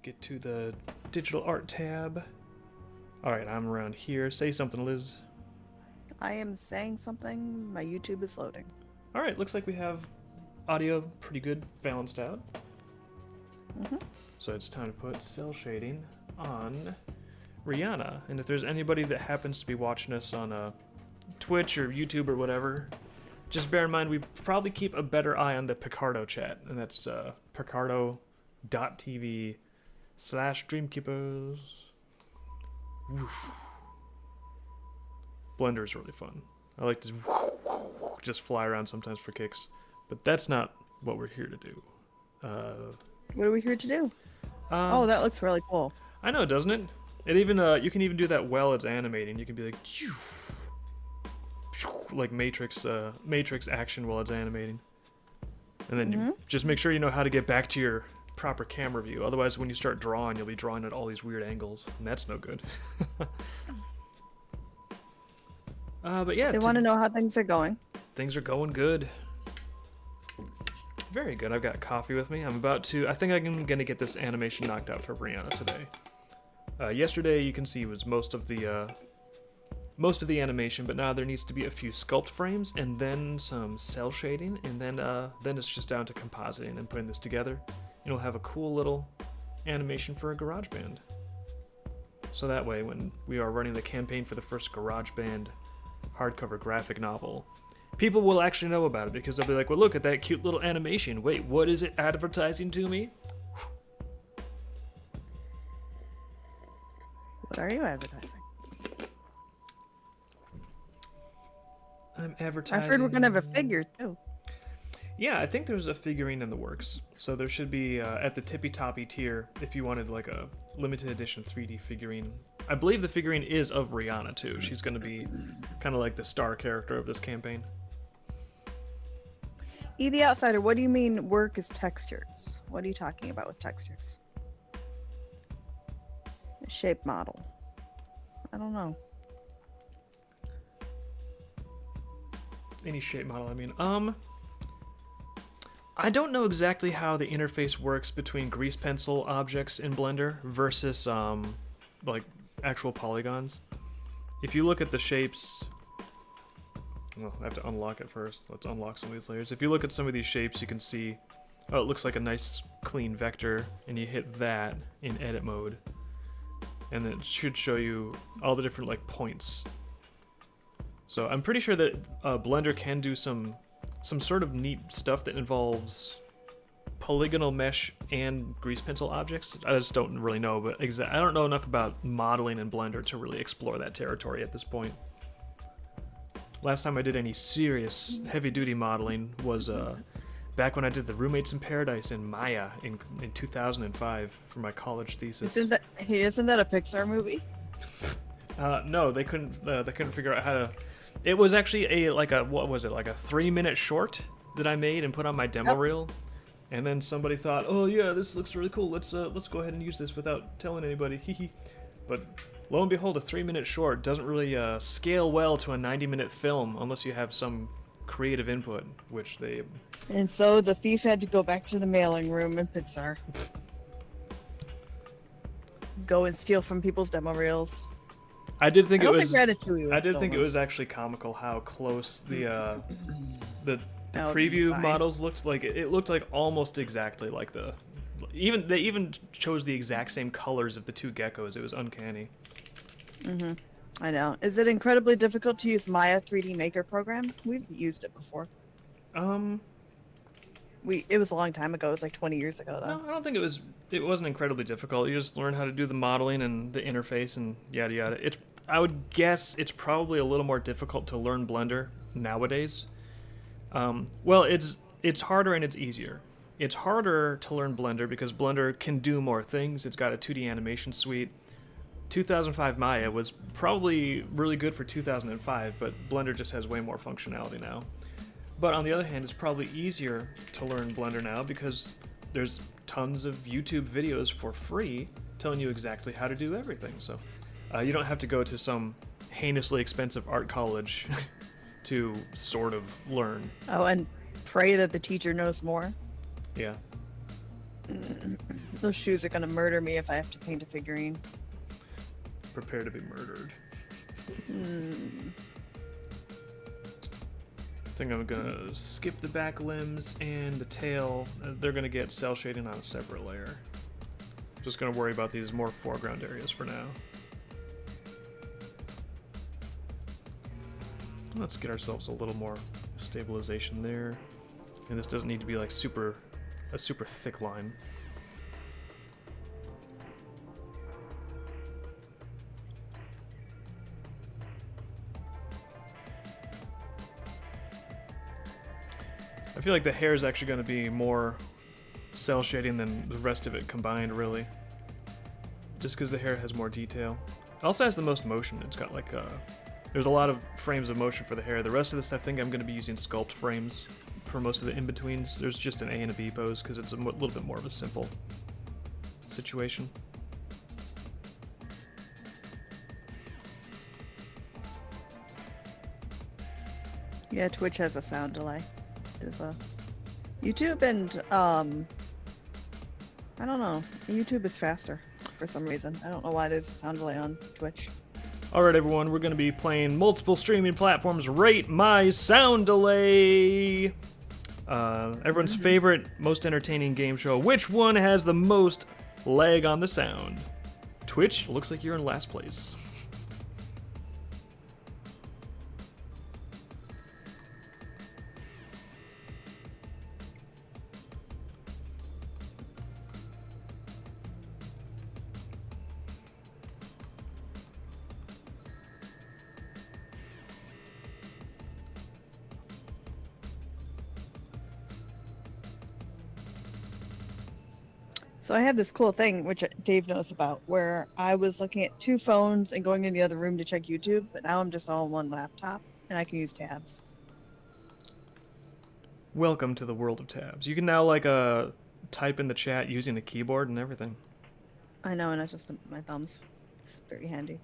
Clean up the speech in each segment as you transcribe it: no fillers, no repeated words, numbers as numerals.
get to the digital art tab. All right, I'm around here. Say something, Liz. I am saying something. My YouTube is loading. All right, looks like we have audio pretty good, balanced out. Mm-hmm. So it's time to put cell shading on Rihanna. And if there's anybody that happens to be watching us on Twitch or YouTube or whatever, just bear in mind we probably keep a better eye on the Picardo chat, and that's picardo.tv/Dreamkeepers. Woof. Blender is really fun. I like to just fly around sometimes for kicks, but that's not what we're here to do. What are we here to do? Oh, that looks really cool. I know, doesn't it? It even you can even do that while it's animating. You can be like Matrix action while it's animating, and then you just make sure you know how to get back to your proper camera view. Otherwise, when you start drawing, you'll be drawing at all these weird angles, and that's no good. But yeah, They want to know how things are going. Things are going good. Very good. I've got coffee with me. I think I'm gonna get this animation knocked out for Brianna today. Yesterday, you can see, was most of the animation, but now there needs to be a few sculpt frames and then some cell shading, and then it's just down to compositing and putting this together. It'll have a cool little animation for a GarageBand. So that way, when we are running the campaign for the first GarageBand hardcover graphic novel, people will actually know about it, because they'll be like, well, look at that cute little animation. Wait, what is it advertising to me? What are you advertising? I'm advertising. I've heard we're going to have a figure, too. Yeah, I think there's a figurine in the works. So there should be, at the tippy-toppy tier, if you wanted like a limited edition 3D figurine. I believe the figurine is of Rihanna, too. She's going to be kind of like the star character of this campaign. The Outsider, what do you mean work is textures? What are you talking about with textures? Shape model. I don't know. Any shape model, I mean. I don't know exactly how the interface works between grease pencil objects in Blender versus, like, actual polygons. If you look at the shapes... Well, I have to unlock it first. Let's unlock some of these layers. If you look at some of these shapes, you can see... Oh, it looks like a nice, clean vector, and you hit that in edit mode. And then it should show you all the different, like, points. So I'm pretty sure that Blender can do some sort of neat stuff that involves polygonal mesh and grease pencil objects. I just don't really know, but I don't know enough about modeling in Blender to really explore that territory at this point. Last time I did any serious heavy-duty modeling was back when I did the Roommates in Paradise in Maya in 2005 for my college thesis. Isn't that a Pixar movie? No, they couldn't figure out how to. It was actually a 3-minute short that I made and put on my demo reel, and then somebody thought, oh yeah, this looks really cool. Let's go ahead and use this without telling anybody. Hee. But lo and behold, a 3-minute short doesn't really scale well to a 90-minute film unless you have some creative input, which they. And so the thief had to go back to the mailing room in Pixar. Go and steal from people's demo reels. I did think it was. I did think it was actually comical how close the preview models looked like. It looked like almost exactly like they even chose the exact same colors of the two geckos. It was uncanny. I know. Is it incredibly difficult to use Maya 3D Maker program? We've used it before. It was a long time ago. It was like 20 years ago, though. No, I don't think it was. It wasn't incredibly difficult. You just learn how to do the modeling and the interface and yada yada. I would guess it's probably a little more difficult to learn Blender nowadays. Well, it's harder and it's easier. It's harder to learn Blender because Blender can do more things. It's got a 2D animation suite. 2005 Maya was probably really good for 2005, but Blender just has way more functionality now. But on the other hand, it's probably easier to learn Blender now because there's tons of YouTube videos for free telling you exactly how to do everything. So you don't have to go to some heinously expensive art college to sort of learn. Oh, and pray that the teacher knows more. Yeah. Those shoes are gonna murder me if I have to paint a figurine. Prepare to be murdered. I think I'm gonna skip the back limbs and the tail. They're gonna get cell shading on a separate layer. Just gonna worry about these more foreground areas for now. Let's get ourselves a little more stabilization there. And this doesn't need to be like a super thick line. I feel like the hair is actually going to be more cell shading than the rest of it combined, really. Just because the hair has more detail. It also has the most motion. It's got like there's a lot of frames of motion for the hair. The rest of this, I think I'm going to be using sculpt frames for most of the in-betweens. There's just an A and a B pose because it's a little bit more of a simple situation. Yeah, Twitch has a sound delay. YouTube and I don't know. YouTube is faster for some reason. I don't know why there's a sound delay on Twitch. Alright everyone, we're going to be playing multiple streaming platforms. Rate my sound delay! Everyone's favorite, most entertaining game show. Which one has the most lag on the sound? Twitch, looks like you're in last place. So I have this cool thing, which Dave knows about, where I was looking at 2 phones and going in the other room to check YouTube, but now I'm just all on one laptop, and I can use tabs. Welcome to the world of tabs. You can now like type in the chat using the keyboard and everything. I know, and not just my thumbs. It's very handy.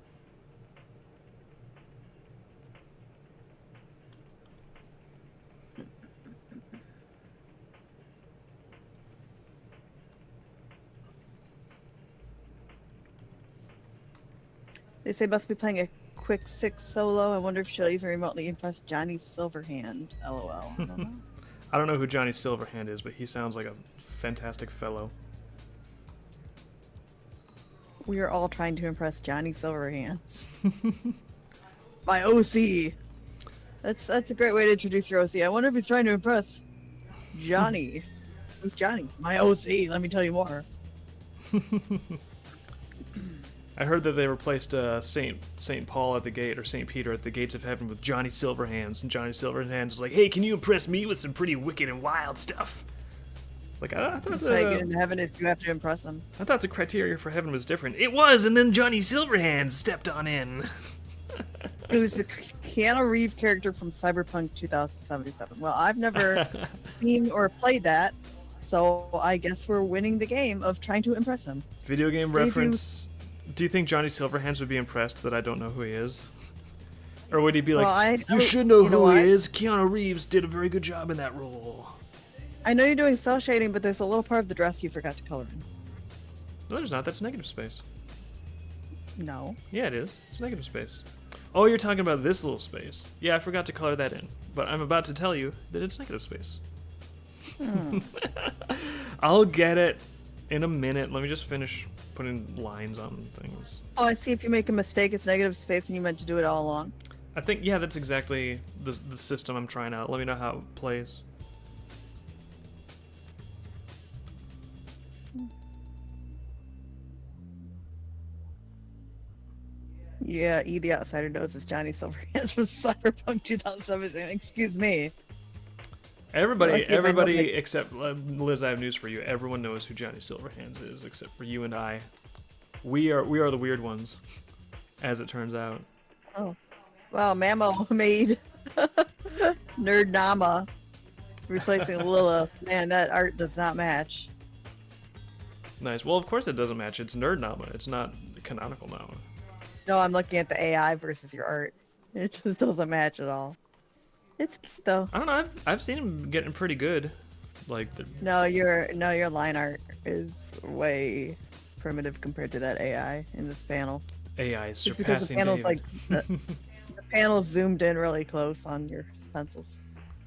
They say must be playing a quick 6 solo. I wonder if she'll even remotely impress Johnny Silverhand. LOL. I don't know. I don't know who Johnny Silverhand is, but he sounds like a fantastic fellow. We are all trying to impress Johnny Silverhands. My OC. That's a great way to introduce your OC. I wonder if he's trying to impress Johnny. Who's Johnny? My OC. Let me tell you more. I heard that they replaced Saint Paul at the gate, or Saint Peter at the gates of heaven, with Johnny Silverhands, and Johnny Silverhands is like, "Hey, can you impress me with some pretty wicked and wild stuff?" It's like I thought That's how you get into heaven is you have to impress him. I thought the criteria for heaven was different. It was, and then Johnny Silverhands stepped on in. It was the Keanu Reeves character from Cyberpunk 2077. Well, I've never seen or played that, so I guess we're winning the game of trying to impress him. Video game reference. Do you think Johnny Silverhands would be impressed that I don't know who he is? Or would he be like, you should know who he is. Keanu Reeves did a very good job in that role. I know you're doing cell shading, but there's a little part of the dress you forgot to color in. No, there's not. That's negative space. No. Yeah, it is. It's negative space. Oh, you're talking about this little space. Yeah, I forgot to color that in. But I'm about to tell you that it's negative space. I'll get it in a minute. Let me just finish putting lines on things. Oh, I see. If you make a mistake, it's negative space and you meant to do it all along. I think, yeah, that's exactly the system I'm trying out. Let me know how it plays. Yeah, E the Outsider knows it's Johnny Silverhands from Cyberpunk 2077. Excuse me. Everybody except Liz, I have news for you. Everyone knows who Johnny Silverhands is, except for you and I. We are the weird ones, as it turns out. Oh, wow! Mamo made Nerd Nama replacing Lilith. Man, that art does not match. Nice. Well, of course it doesn't match. It's Nerd Nama. It's not canonical Nama. No, I'm looking at the AI versus your art. It just doesn't match at all. It's cute though. I don't know. I've seen him getting pretty good. Like no, your line art is way primitive compared to that AI in this panel. AI is Just because the surpassing panel's David. like the panel's zoomed in really close on your pencils.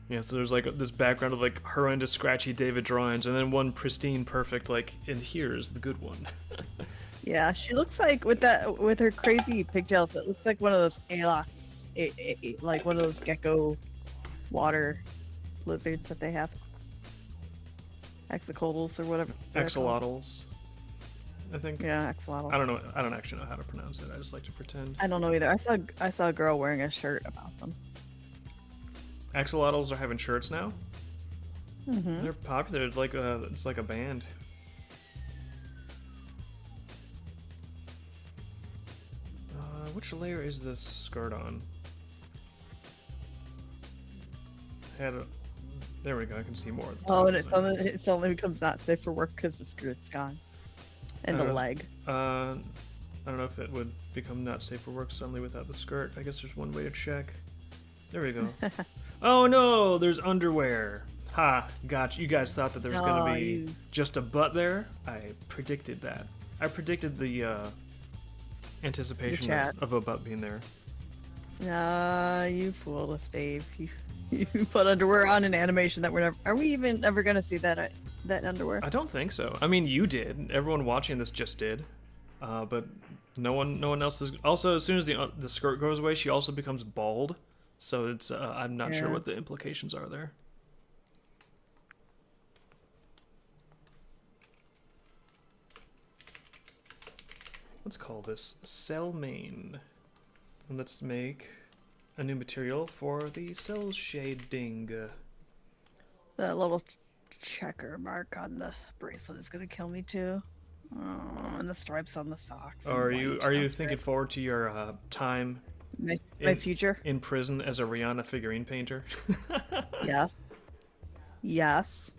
Yeah, so there's like this background of like horrendous scratchy David drawings, and then one pristine, perfect like, and here's the good one. Yeah, she looks like with her crazy pigtails. It looks like one of those alox, like one of those gecko water lizards that they have. Hexacoatls or whatever. they're called. Axolotls, I think. Yeah, axolotls. I don't know. I don't actually know how to pronounce it. I just like to pretend. I don't know either. I saw a girl wearing a shirt about them. Axolotls are having shirts now. Mm-hmm. They're popular. It's like a band. Which layer is this skirt on? There we go. I can see more. Oh, and it suddenly becomes not safe for work because the skirt's gone. And the leg. I don't know if it would become not safe for work suddenly without the skirt. I guess there's one way to check. There we go. Oh no, there's underwear. Ha, gotcha. You guys thought that there was going to be just a butt there? I predicted that. I predicted the anticipation of a butt being there. Nah, you fooled us, Dave. You put underwear on an animation that we're never... Are we even ever going to see that underwear? I don't think so. I mean, you did. Everyone watching this just did. But no one else is... Also, as soon as the skirt goes away, she also becomes bald. So it's I'm not sure what the implications are there. Let's call this cell main. And let's make a new material for the cell shading. The little checker mark on the bracelet is gonna kill me too. Oh, and the stripes on the socks. Are you thinking forward to your time? My future in prison as a Rihanna figurine painter? Yes. Yes.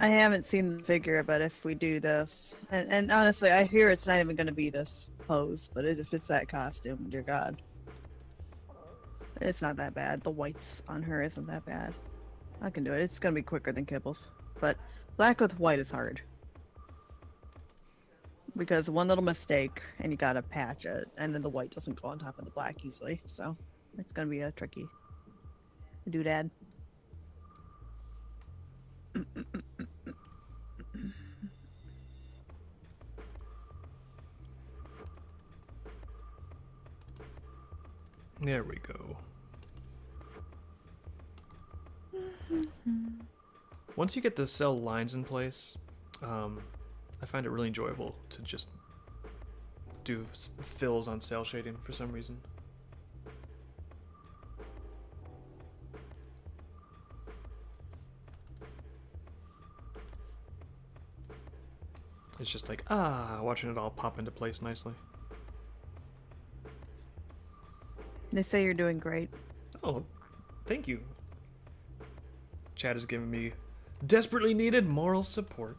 I haven't seen the figure, but if we do this, and honestly, I hear it's not even going to be this pose, but if it's that costume, dear God, it's not that bad. The whites on her isn't that bad. I can do it. It's going to be quicker than Kibble's, but black with white is hard. Because one little mistake, and you gotta patch it, and then the white doesn't go on top of the black easily, so it's gonna be a tricky doodad. There we go. Once you get the cell lines in place, I find it really enjoyable to just do fills on cell shading for some reason. It's just like, watching it all pop into place nicely. They say you're doing great. Oh, thank you. Chad is giving me desperately needed moral support.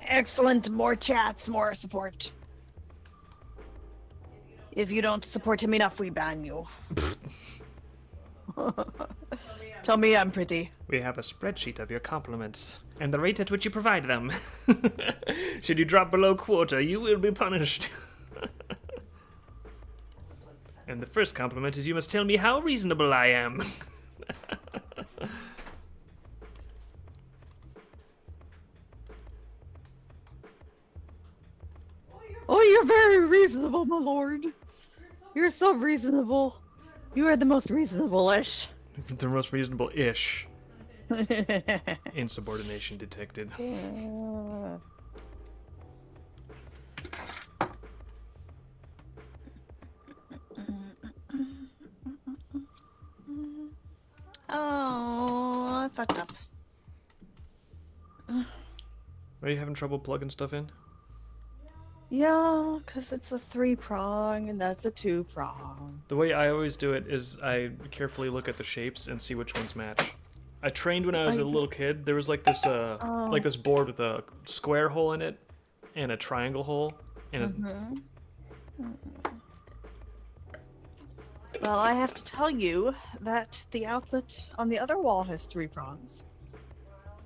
Excellent. More chats, more support. If you don't support him enough, we ban you. Tell me I'm pretty. We have a spreadsheet of your compliments and the rate at which you provide them. Should you drop below quota, you will be punished. And the first compliment is you must tell me how reasonable I am. Oh, you're very reasonable, my lord. You're so reasonable. You are the most reasonable-ish. The most reasonable-ish. Insubordination detected. Oh, I fucked up. Are you having trouble plugging stuff in? Yeah, because it's a 3-prong and that's a 2-prong. The way I always do it is I carefully look at the shapes and see which ones match. I trained when I was a little kid. There was like this this board with a square hole in it and a triangle hole and Well, I have to tell you that the outlet on the other wall has 3 prongs.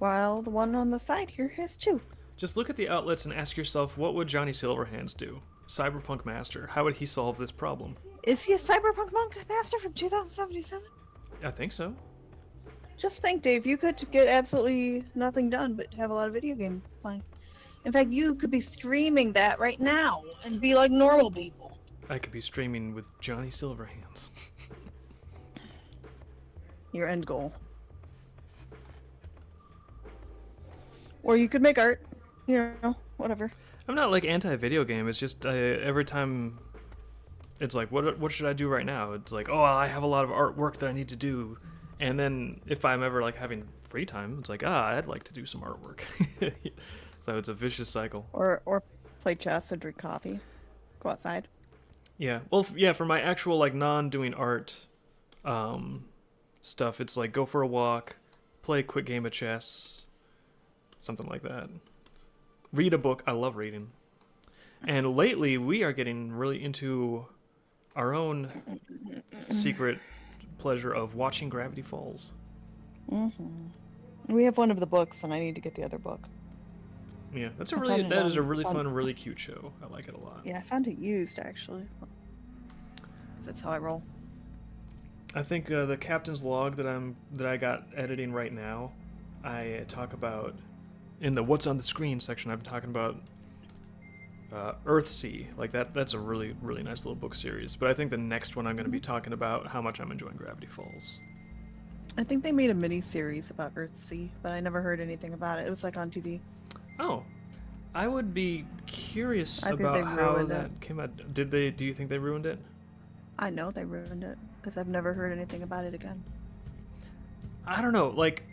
while the one on the side here has 2. Just look at the outlets and ask yourself, what would Johnny Silverhands do? Cyberpunk Master. How would he solve this problem? Is he a Cyberpunk Monk Master from 2077? I think so. Just think, Dave, you could get absolutely nothing done but have a lot of video game playing. In fact, you could be streaming that right now and be like normal people. I could be streaming with Johnny Silverhands. Your end goal. Or you could make art. You know, whatever. I'm not like anti-video game. It's just every time it's like, what should I do right now? It's like, oh, I have a lot of artwork that I need to do. And then if I'm ever like having free time, it's like, I'd like to do some artwork. So it's a vicious cycle. Or play chess or drink coffee. Go outside. Yeah. Well, yeah, for my actual like non-doing art stuff, it's like go for a walk, play a quick game of chess, something like that. Read a book. I love reading. And lately we are getting really into our own secret pleasure of watching Gravity Falls. We have one of the books, and I need to get the other book. Yeah, that is a really fun, really cute show. I like it a lot. Yeah, I found it used actually. That's how I roll. I think the captain's log that I got editing right now, I talk about in the what's on the screen section. I've been talking about Earthsea, like that's a really nice little book series. But I think the next one I'm going to be talking about how much I'm enjoying Gravity Falls. I think they made a mini series about Earthsea, but I never heard anything about it. It was like on TV. Oh, I would be curious I think about they how ruined that it. came out. Did they? Do you think they ruined it? I know they ruined it because I've never heard anything about it again. I don't know. Like,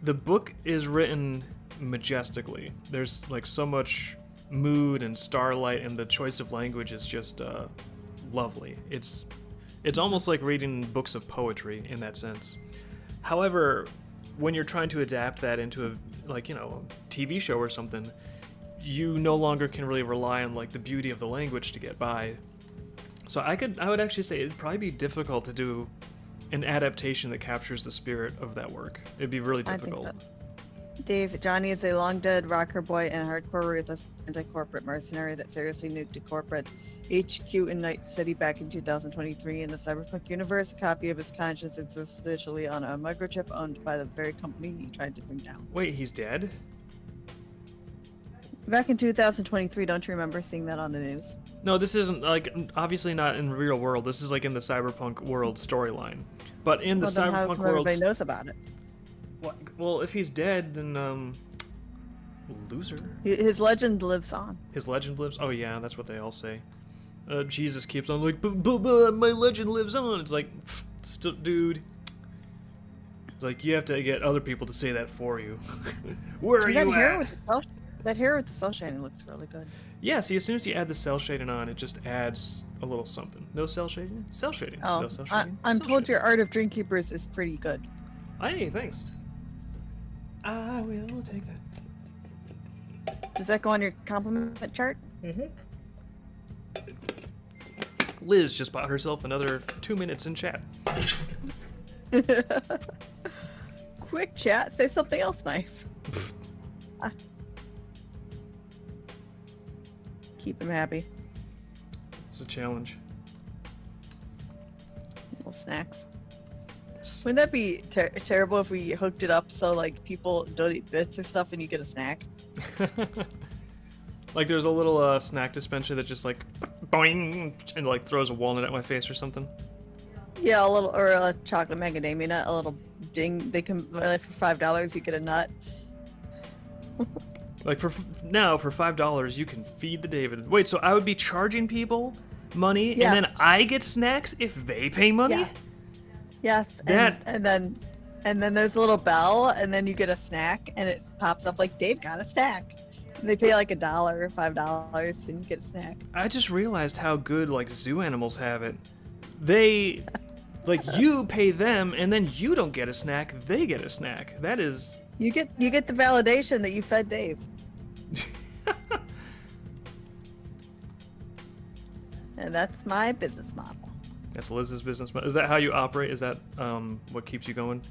the book is written majestically. There's like so much mood and starlight, and the choice of language is just lovely. It's almost like reading books of poetry in that sense. However, when you're trying to adapt that into a TV show or something, you no longer can really rely on like the beauty of the language to get by. So I would actually say it'd probably be difficult to do an adaptation that captures the spirit of that work. It'd be really difficult. I think so. Dave, Johnny is a long dead rocker boy and hardcore ruthless anti-corporate mercenary that seriously nuked a corporate HQ in Night City back in 2023. In the cyberpunk universe, a copy of his conscience exists digitally on a microchip owned by the very company he tried to bring down. Wait, he's dead? Back in 2023, don't you remember seeing that on the news? No, this isn't, like, obviously not in the real world. This is, like, in the cyberpunk world storyline. But in the then how cyberpunk come world... everybody knows about it? Well, if he's dead, then, loser. His legend lives on. His legend lives... Oh, yeah, that's what they all say. Jesus keeps on, like, my legend lives on. It's like, dude. It's like, you have to get other people to say that for you. Where are you at? That hair with the cell shading looks really good. Yeah, see, as soon as you add the cell shading on, it just adds a little something. No cell shading? Cell shading. Oh, no cell shading. I'm cell told shading. your Art of Dreamkeepers is pretty good. Hey, thanks. I will take that. Does that go on your compliment chart? Mm-hmm. Liz just bought herself another 2 minutes in chat. Quick chat, say something else nice. Keep him happy. It's a challenge. Little snacks. Wouldn't that be terrible if we hooked it up so like people donate bits or stuff and you get a snack? Like there's a little snack dispenser that just like boing and like throws a walnut at my face or something. Yeah, a little, or a chocolate macadamia nut, a little ding. They can like for $5 you get a nut. Like for $5 you can feed the David. Wait, so I would be charging people money Yes. and then I get snacks if they pay money? Yeah. Yes, That- and then there's a little bell, and then you get a snack, and it pops up like Dave got a snack. And they pay like $1 or $5, and you get a snack. I just realized how good like zoo animals have it. They like you pay them and then you don't get a snack, they get a snack. That is You get the validation that you fed Dave. And that's my business model. That's Liz's business model. Is that how you operate? Is that what keeps you going?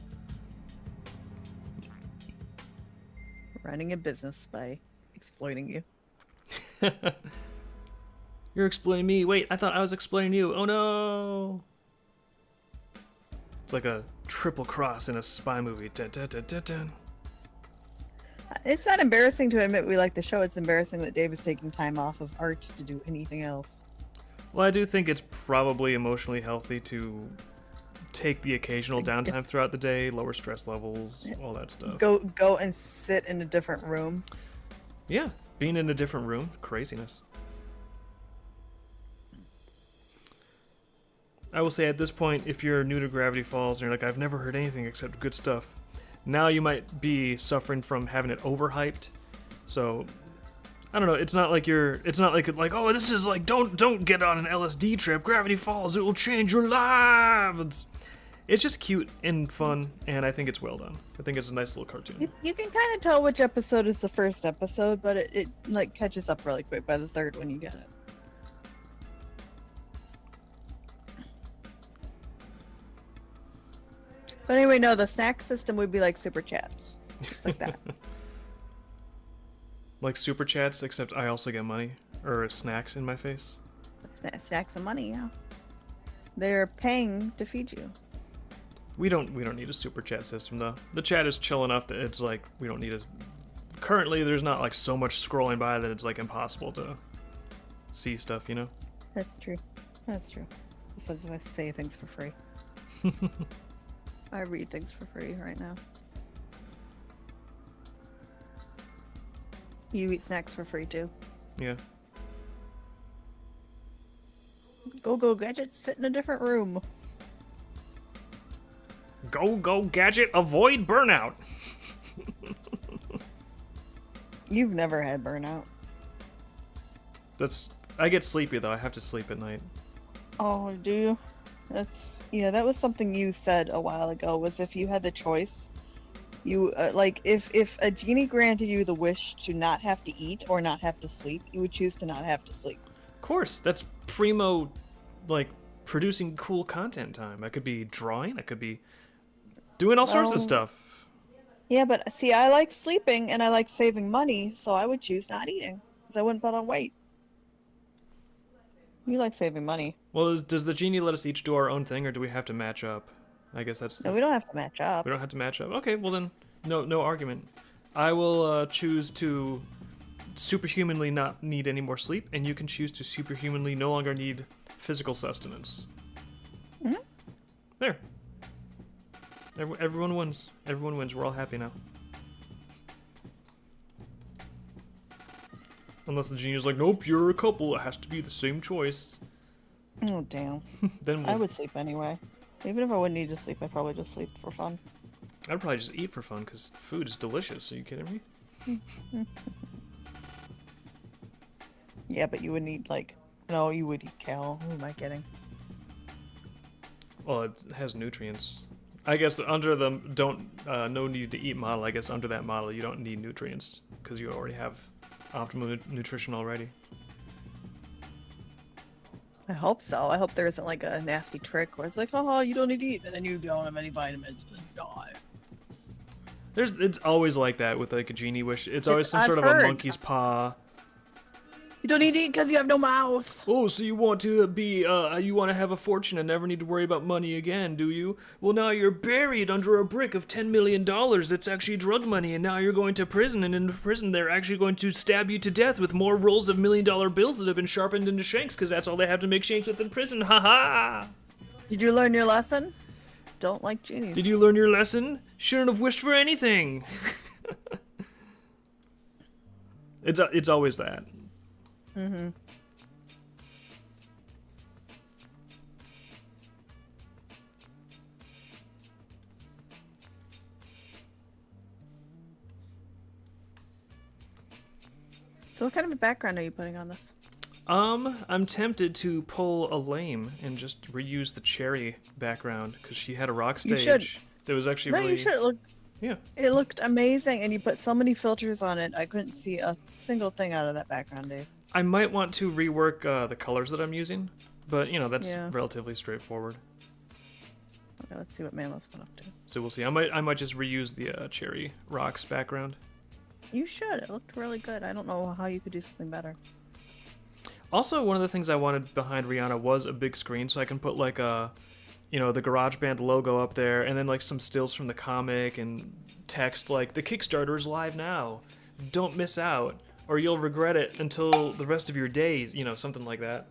Running a business by exploiting you. You're explaining me. Wait, I thought I was explaining you. Oh no! It's like a triple cross in a spy movie. Dun, dun, dun, dun, dun. It's not embarrassing to admit we like the show. It's embarrassing that Dave is taking time off of art to do anything else. Well, I do think it's probably emotionally healthy to take the occasional downtime throughout the day, lower stress levels, all that stuff. Go and sit in a different room. Yeah, being in a different room, craziness. I will say at this point, if you're new to Gravity Falls and you're like, I've never heard anything except good stuff, now you might be suffering from having it overhyped. So, I don't know. It's not like oh, this is like don't get on an LSD trip. Gravity Falls, it will change your life. It's just cute and fun, and I think it's well done. I think it's a nice little cartoon. You can kind of tell which episode is the first episode, but it like catches up really quick by the third when you get it. But anyway, no, the snack system would be like super chats. It's like that. Like super chats, except I also get money or snacks in my face. Snacks and money, yeah. They're paying to feed you. We don't need a super chat system though. The chat is chill enough that it's like we don't need a. Currently, there's not like so much scrolling by that it's like impossible to see stuff. You know. That's true. That's true. Besides, I say things for free. I read things for free right now. You eat snacks for free too. Yeah. Go gadget, sit in a different room. Go gadget, avoid burnout. You've never had burnout. I get sleepy though. I have to sleep at night. Oh, do you? That was something you said a while ago, was if you had the choice, you like if a genie granted you the wish to not have to eat or not have to sleep, you would choose to not have to sleep. Of course, that's primo, like producing cool content time. I could be drawing. I could be doing all sorts of stuff. Yeah, but see, I like sleeping and I like saving money, so I would choose not eating because I wouldn't put on weight. You like saving money. Well, does the genie let us each do our own thing, or do we have to match up? I guess that's. No, we don't have to match up. We don't have to match up. Okay, well then, no argument. I will choose to superhumanly not need any more sleep, and you can choose to superhumanly no longer need physical sustenance. Mm-hmm. There. Everyone wins. Everyone wins. We're all happy now. Unless the genie's like, nope, you're a couple. It has to be the same choice. Oh, damn. Then I would sleep anyway. Even if I wouldn't need to sleep, I'd probably just sleep for fun. I'd probably just eat for fun, because food is delicious. Are you kidding me? Yeah, but you would need, like... No, you would eat kale. Who am I kidding? Well, it has nutrients. I guess under the no need to eat model, I guess under that model you don't need nutrients, because you already have optimal nutrition already. I hope so. I hope there isn't like a nasty trick where it's like, oh, you don't need to eat, and then you don't have any vitamins and die. It's always like that with like a genie wish. It's always some sort of heard. a monkey's paw. You don't need to eat because you have no mouth. Oh, so you want to be, you want to have a fortune and never need to worry about money again, do you? Well, now you're buried under a brick of $10 million that's actually drug money, and now you're going to prison, and in prison they're actually going to stab you to death with more rolls of $1 million bills that have been sharpened into shanks, because that's all they have to make shanks with in prison. Ha ha! Did you learn your lesson? Don't like genies. Did you learn your lesson? Shouldn't have wished for anything. It's always that. Mm-hmm. So what kind of a background are you putting on this? I'm tempted to pull a lame and just reuse the cherry background, because she had a rock stage that was actually really... you should. Yeah. It looked amazing, and you put so many filters on it, I couldn't see a single thing out of that background, Dave. I might want to rework the colors that I'm using, but, that's Yeah. relatively straightforward. Okay, let's see what Mammoth's been up to. So we'll see. I might just reuse the cherry rocks background. You should. It looked really good. I don't know how you could do something better. Also, one of the things I wanted behind Rihanna was a big screen, so I can put like a, the GarageBand logo up there, and then like some stills from the comic and text like the Kickstarter is live now. Don't miss out, or you'll regret it until the rest of your days. Something like that.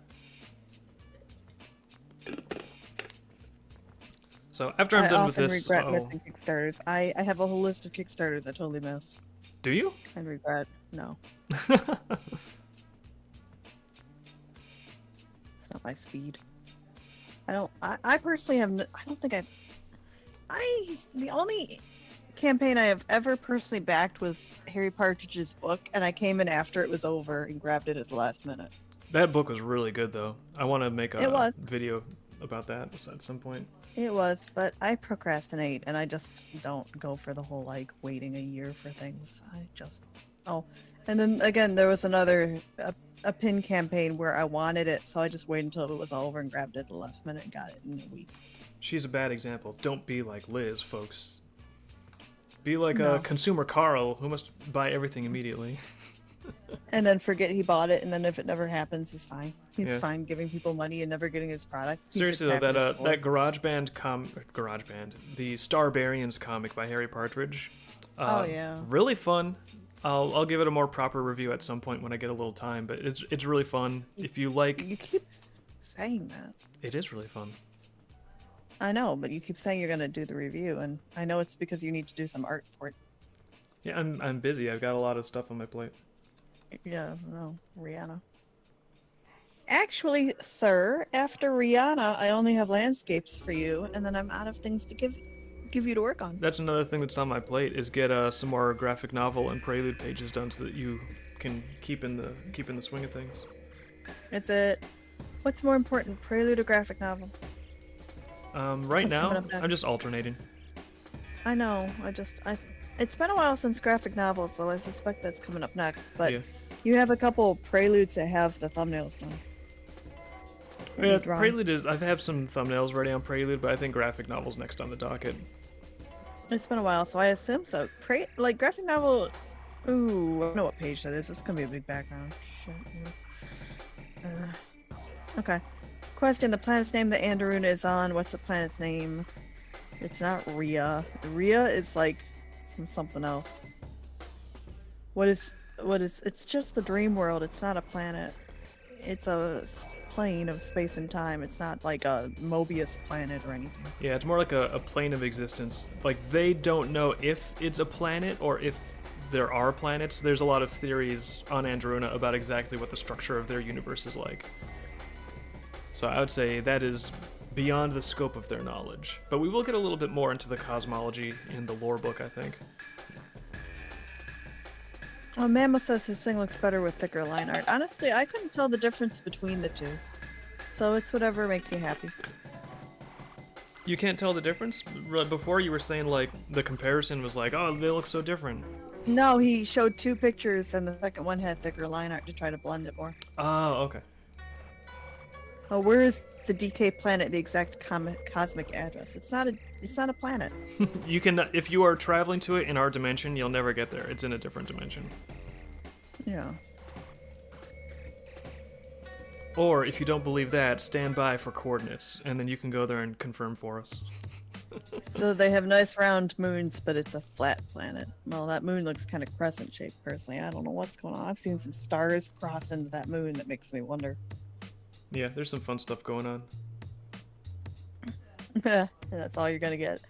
So after I'm done with this, I often regret missing Kickstarters. I have a whole list of Kickstarters I totally miss. Do you? And regret. No. It's not my speed. I personally have, I don't think the only campaign I have ever personally backed was Harry Partridge's book, and I came in after it was over and grabbed it at the last minute. That book was really good, though. I want to make a video about that at some point. It was, but I procrastinate, and I just don't go for the whole, like, waiting a year for things. And then, again, there was a pin campaign where I wanted it, so I just waited until it was over and grabbed it at the last minute and got it in a week. She's a bad example. Don't be like Liz, folks. Be like a consumer Carl who must buy everything immediately. And then forget he bought it, and then if it never happens, he's fine. He's fine giving people money and never getting his product. Seriously though, that GarageBand the Starbarians comic by Harry Partridge. Oh yeah. Really fun. I'll give it a more proper review at some point when I get a little time, but it's really fun. If you like, you keep saying that. It is really fun. I know, but you keep saying you're gonna do the review, and I know it's because you need to do some art for it. Yeah, I'm busy. I've got a lot of stuff on my plate. Yeah, no, Rihanna. Actually, sir, after Rihanna, I only have landscapes for you, and then I'm out of things to give you to work on. That's another thing that's on my plate is get some more graphic novel and prelude pages done so that you can keep in the swing of things. What's more important, prelude or graphic novel? Right now, I'm just alternating. I know. It's been a while since graphic novels, so I suspect that's coming up next. But you have a couple preludes that have the thumbnails done. Yeah, Prelude I have some thumbnails ready on Prelude, but I think graphic novel's next on the docket. It's been a while, so I assume so. Like graphic novel. Ooh, I don't know what page that is. It's gonna be a big background. Shit. Okay. Question: the planet's name that Andaruna is on. What's the planet's name? It's not Rhea. Rhea is like from something else. What is? It's just a dream world. It's not a planet. It's a plane of space and time. It's not like a Mobius planet or anything. Yeah, it's more like a plane of existence. Like, they don't know if it's a planet or if there are planets. There's a lot of theories on Andaruna about exactly what the structure of their universe is like. So I would say that is beyond the scope of their knowledge. But we will get a little bit more into the cosmology in the lore book, I think. Well, Mammo says his thing looks better with thicker line art. Honestly, I couldn't tell the difference between the two. So it's whatever makes you happy. You can't tell the difference? Before you were saying, like, the comparison was like, oh, they look so different. No, he showed two pictures, and the second one had thicker line art to try to blend it more. Oh, okay. Oh, where is the DK planet? The exact cosmic address. It's not a planet. You can, if you are traveling to it in our dimension, you'll never get there. It's in a different dimension. Yeah. Or if you don't believe that, stand by for coordinates, and then you can go there and confirm for us. So they have nice round moons, but it's a flat planet. Well, that moon looks kind of crescent shaped. Personally, I don't know what's going on. I've seen some stars cross into that moon that makes me wonder. Yeah, there's some fun stuff going on. That's all you're gonna get.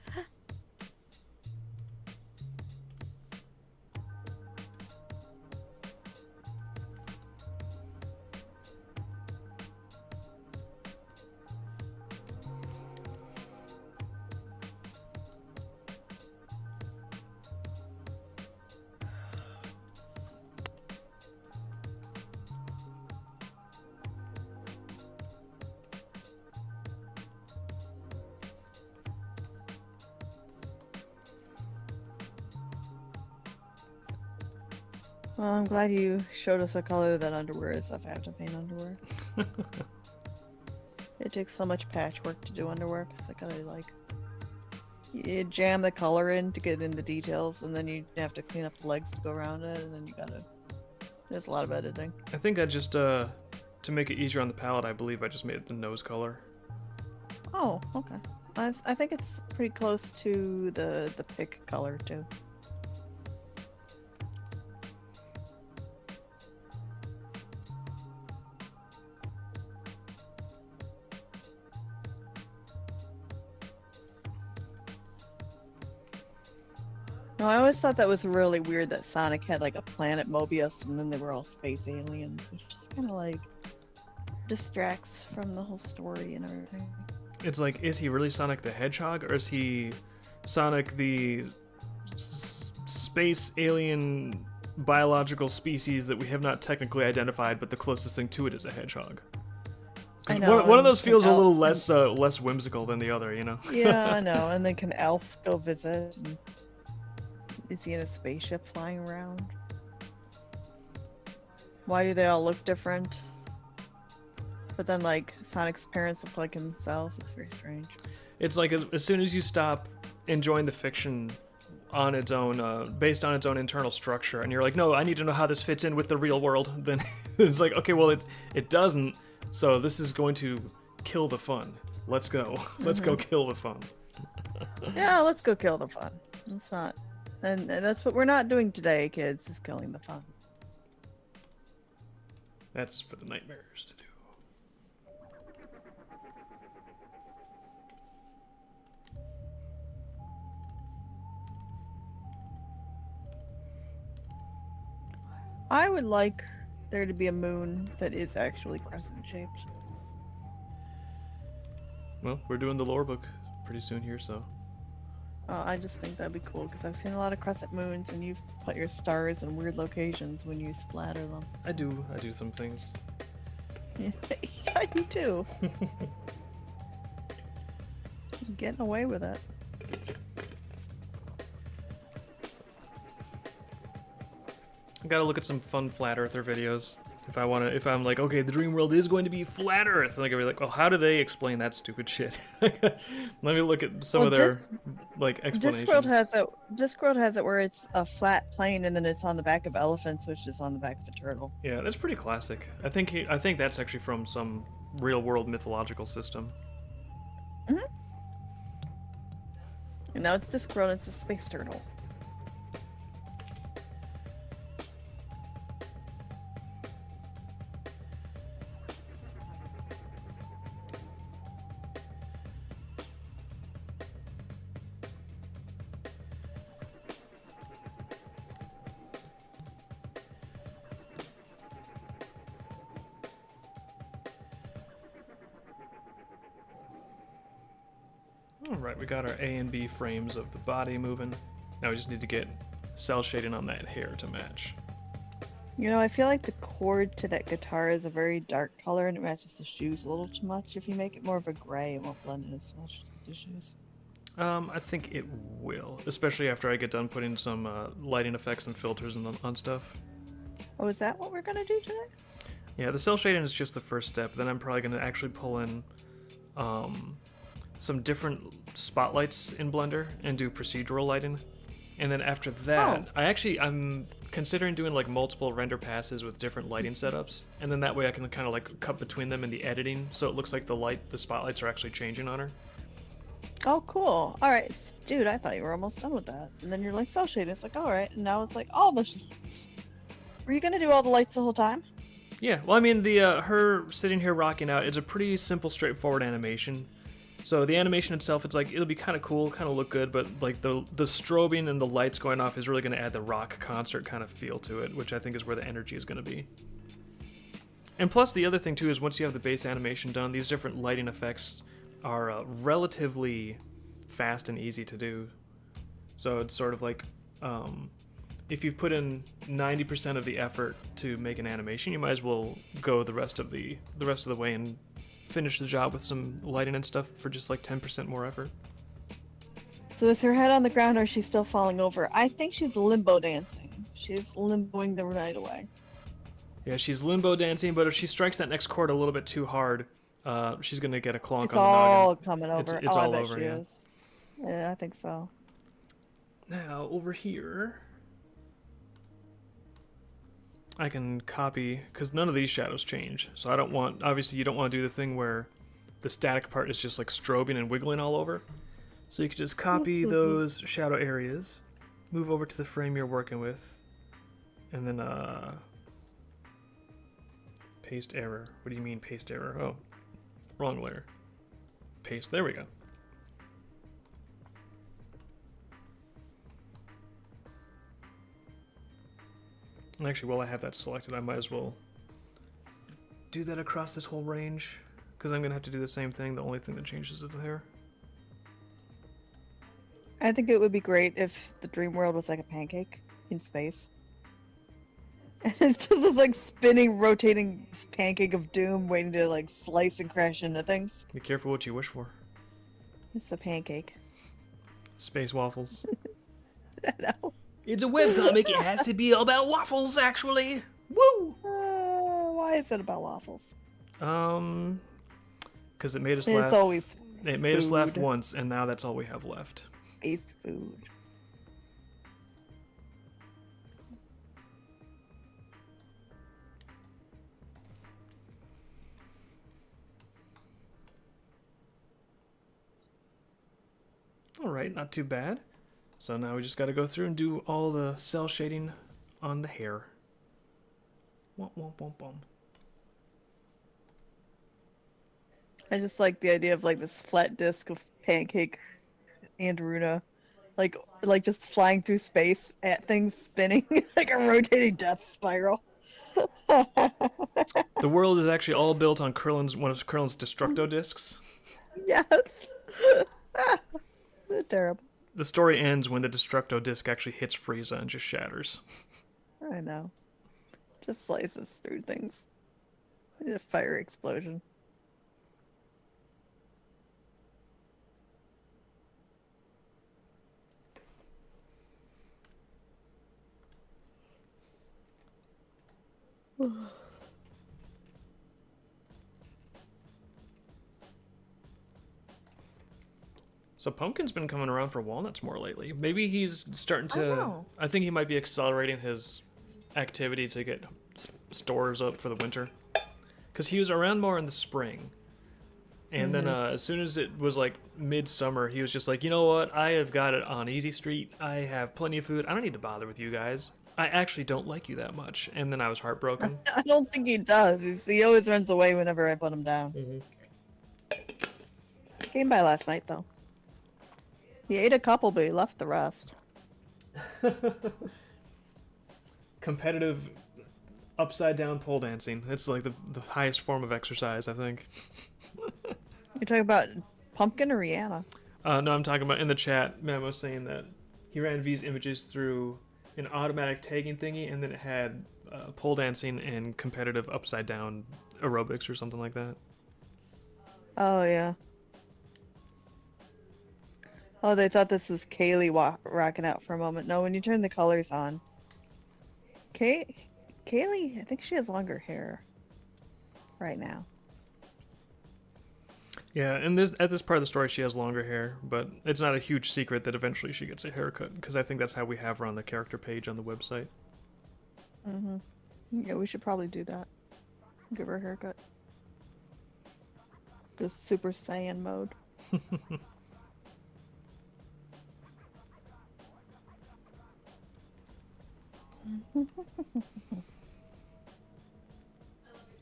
Well, I'm glad you showed us a color that underwear is if I have to paint underwear. It takes so much patchwork to do underwear because I gotta like You jam the color in to get in the details, and then you have to clean up the legs to go around it, and then you gotta. There's a lot of editing. I think I just to make it easier on the palette, I believe I just made it the nose color. Oh, okay. I think it's pretty close to the pick color too. No, I always thought that was really weird that Sonic had like a planet Mobius and then they were all space aliens, which just kind of like distracts from the whole story and everything. It's like, is he really Sonic the Hedgehog, or is he Sonic the space alien biological species that we have not technically identified, but the closest thing to it is a hedgehog? I know. One of those feels a little less whimsical than the other, you know? Yeah, I know. And then can Elf go visit? And is he in a spaceship flying around? Why do they all look different? But then, like, Sonic's parents look like himself. It's very strange. It's like as soon as you stop enjoying the fiction on its own, based on its own internal structure, and you're like, no, I need to know how this fits in with the real world, then it's like, okay, well, it doesn't, so this is going to kill the fun. Let's go. Let's go kill the fun. Yeah, let's go kill the fun. It's not. And that's what we're not doing today, kids, is killing the fun. That's for the nightmares to do. I would like there to be a moon that is actually crescent shaped. Well, we're doing the lore book pretty soon here, so. I just think that'd be cool because I've seen a lot of crescent moons and you've put your stars in weird locations when you splatter them. I do some things. Yeah, you too. Getting away with it. I gotta look at some fun flat earther videos. If I'm like, okay, the dream world is going to be flat earth, and I gotta be like, well, how do they explain that stupid shit? Let me look at some of their like explanations. Discworld has it where it's a flat plane and then it's on the back of elephants, which is on the back of a turtle. Yeah, that's pretty classic. I think that's actually from some real world mythological system. Mm-hmm. And now it's Discworld, it's a space turtle. Alright, we got our A and B frames of the body moving. Now we just need to get cell shading on that hair to match. You know, I feel like the cord to that guitar is a very dark color and it matches the shoes a little too much. If you make it more of a gray, it won't blend in as much with the shoes. I think it will, especially after I get done putting some lighting effects and filters on stuff. Oh, is that what we're gonna do today? Yeah, the cell shading is just the first step. Then I'm probably gonna actually pull in some different spotlights in Blender and do procedural lighting. And then after that, I'm considering doing like multiple render passes with different lighting setups. And then that way I can kind of like cut between them in the editing, so it looks like the spotlights are actually changing on her. Oh, cool. All right, dude, I thought you were almost done with that. And then you're like, cell shading. It's like, all right. And now it's like, all the... Were you gonna do all the lights the whole time? Yeah, well, I mean, the her sitting here rocking out is a pretty simple, straightforward animation. So the animation itself, it's like, it'll be kind of cool, kind of look good, but like the strobing and the lights going off is really going to add the rock concert kind of feel to it, which I think is where the energy is going to be. And plus the other thing too is once you have the base animation done, these different lighting effects are relatively fast and easy to do. So it's sort of like, if you've put in 90% of the effort to make an animation, you might as well go the rest of the way and finish the job with some lighting and stuff for just like 10% more effort. So is her head on the ground or is she still falling over? I think she's limbo dancing. She's limboing the night away. Yeah, she's limbo dancing, but if she strikes that next chord a little bit too hard, she's gonna get a clonk It's on the noggin. all coming over. It's oh, all I bet over, she yeah. is. Yeah, I think so. Now, over here, I can copy, because none of these shadows change. So I don't want, obviously you don't want to do the thing where the static part is just like strobing and wiggling all over. So you can just copy those shadow areas, move over to the frame you're working with, and then paste error. What do you mean paste error? Oh, wrong layer. Paste, there we go. And actually, while I have that selected, I might as well do that across this whole range, because I'm going to have to do the same thing. The only thing that changes is the hair. I think it would be great if the dream world was like a pancake in space. And it's just this like spinning, rotating pancake of doom waiting to like slice and crash into things. Be careful what you wish for. It's a pancake. Space waffles. I know. It's a webcomic. It has to be about waffles, actually. Woo! Why is it about waffles? Because it made us laugh. It's always It made us laugh food. once, and now that's all we have left. space food. All right, not too bad. So now we just got to go through and do all the cell shading on the hair. Womp, womp, womp, womp. I just like the idea of like this flat disc of pancake and Runa, like just flying through space at things spinning like a rotating death spiral. The world is actually all built on one of Krillin Destructo discs. Yes. Terrible. The story ends when the Destructo disc actually hits Frieza and just shatters. I know. Just slices through things. In a fire explosion. So Pumpkin's been coming around for walnuts more lately. Maybe he's starting to. know. I think he might be accelerating his activity to get stores up for the winter. Because he was around more in the spring. And then as soon as it was like midsummer, he was just like, you know what? I have got it on Easy Street. I have plenty of food. I don't need to bother with you guys. I actually don't like you that much. And then I was heartbroken. I don't think he does. He always runs away whenever I put him down. Came by last night though. He ate a couple, but he left the rest. Competitive upside down pole dancing. It's like the highest form of exercise, I think. You're talking about Pumpkin or Rihanna? No, I'm talking about in the chat. Memo saying that he ran V's images through an automatic tagging thingy, and then it had pole dancing and competitive upside down aerobics or something like that. Oh yeah. Oh, they thought this was Kaylee rocking out for a moment. No, when you turn the colors on. Kaylee, I think she has longer hair right now. Yeah, and at this part of the story, she has longer hair, but it's not a huge secret that eventually she gets a haircut, because I think that's how we have her on the character page on the website. Yeah, we should probably do that. Give her a haircut. Just Super Saiyan mode.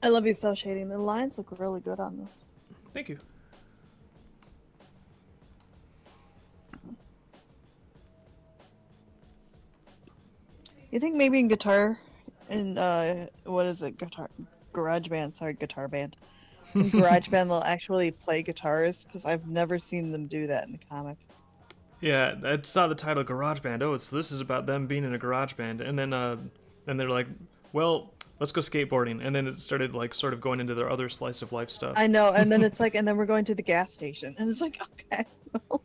I love your cell shading. The lines look really good on this. Thank you. You think maybe in guitar, in what is it? Garage Band. Sorry, Guitar Band. In Garage Band, they'll actually play guitars because I've never seen them do that in the comic. Yeah, I saw the title Garage Band. Oh, this is about them being in a garage band, and then they're like, well, let's go skateboarding, and then it started like sort of going into their other slice of life stuff. I know, and then it's like, and then we're going to the gas station, and it's like, okay, well,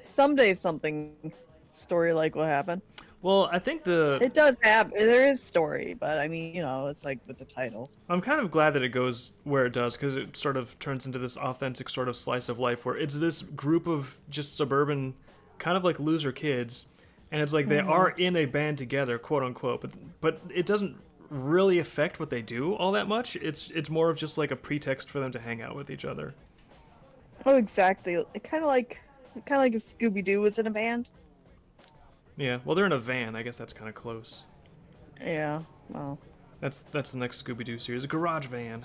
someday something story like will happen. Well, I think It does have, there is story, but I mean, it's like with the title. I'm kind of glad that it goes where it does because it sort of turns into this authentic sort of slice of life where it's this group of just suburban, kind of like loser kids, and it's like they Mm-hmm. are in a band together, quote unquote, but it doesn't really affect what they do all that much. It's more of just like a pretext for them to hang out with each other. Oh, exactly. Kind of like if Scooby Doo was in a band. Yeah, well, they're in a van. I guess that's kind of close. Yeah. Well. That's the next Scooby Doo series, a garage van.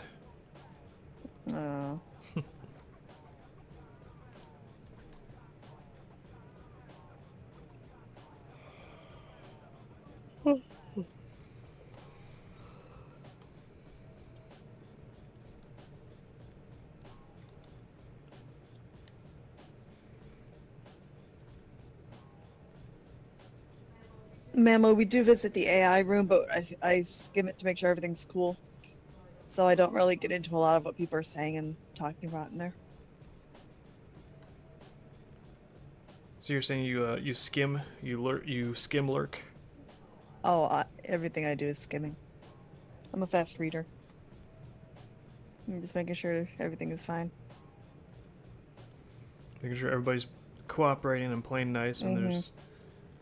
Uh, Mamo, we do visit the AI room, but I skim it to make sure everything's cool. So I don't really get into a lot of what people are saying and talking about in there. So you're saying you skim, you skim lurk. Oh, everything I do is skimming. I'm a fast reader. I'm just making sure everything is fine. Making sure everybody's cooperating and playing nice, and Mm-hmm. there's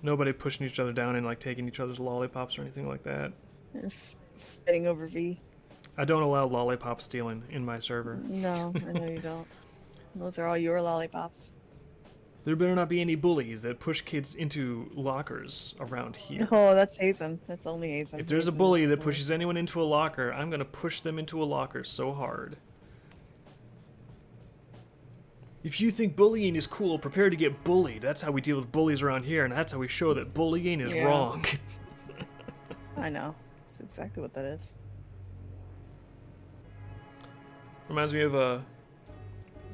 nobody pushing each other down and like taking each other's lollipops or anything like that. Fighting over V. I don't allow lollipop stealing in my server. No, I know you don't. Those are all your lollipops. There better not be any bullies that push kids into lockers around here. Oh, that's Hazen. That's only Hazen. If there's a Hazen bully is the that pushes anyone into a locker, I'm gonna push them into a locker so hard. If you think bullying is cool, prepare to get bullied. That's how we deal with bullies around here, and that's how we show that bullying is Yeah. wrong. I know. That's exactly what that is. Reminds me of a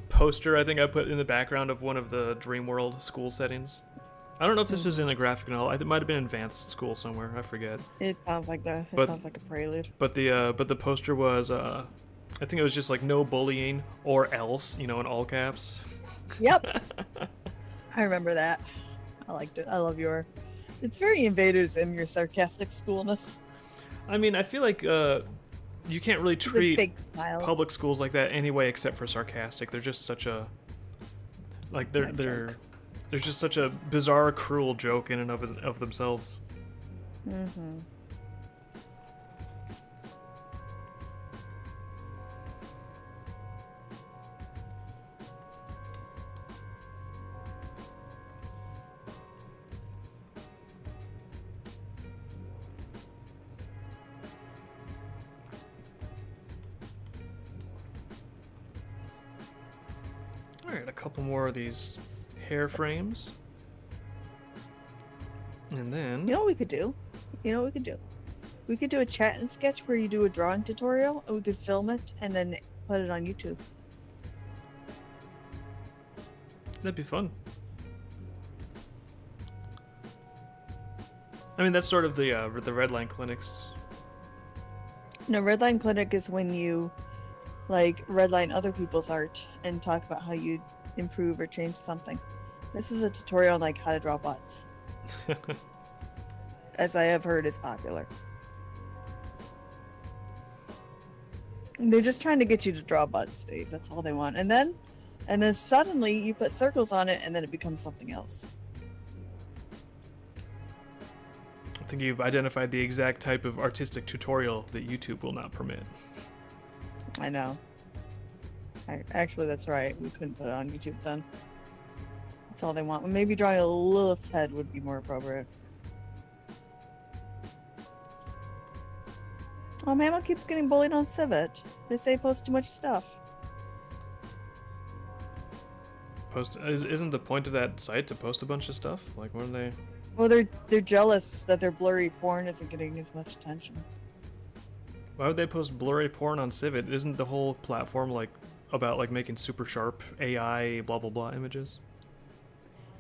poster I think I put in the background of one of the Dreamworld school settings. I don't know if this was in a graphic novel. It might have been in advanced school somewhere. I forget. It sounds like It But- sounds like a prelude. But the poster was I think it was just like no bullying or else, in all caps. Yep. I remember that. I liked it. I love your. It's very Invaders and your sarcastic schoolness. I mean, I feel like you can't really The treat fake smile. public schools like that anyway, except for sarcastic. They're just such a they're A they're joke. they're just such a bizarre, cruel joke in and of themselves. Mm-hmm. All right, a couple more of these hair frames, and then You know what we could do? We could do a chat and sketch where you do a drawing tutorial, and we could film it and then put it on YouTube. that'd be fun. I mean, that's sort of the Redline Clinics. No, Redline Clinic is when you redline other people's art and talk about how you improve or change something. This is a tutorial on how to draw butts, as I have heard is popular. They're just trying to get you to draw butts, Dave. That's all they want. And then suddenly you put circles on it and then it becomes something else. I think you've identified the exact type of artistic tutorial that YouTube will not permit. I know. Actually, that's right. We couldn't put it on YouTube then. That's all they want. Maybe drawing a Lilith's head would be more appropriate. Oh, Mamo keeps getting bullied on Civet. They say he posts too much stuff. Isn't the point of that site to post a bunch of stuff? Like, what are they? Well, they're jealous that their blurry porn isn't getting as much attention. Why would they post blurry porn on Civet? Isn't the whole platform about making super sharp AI blah blah blah images?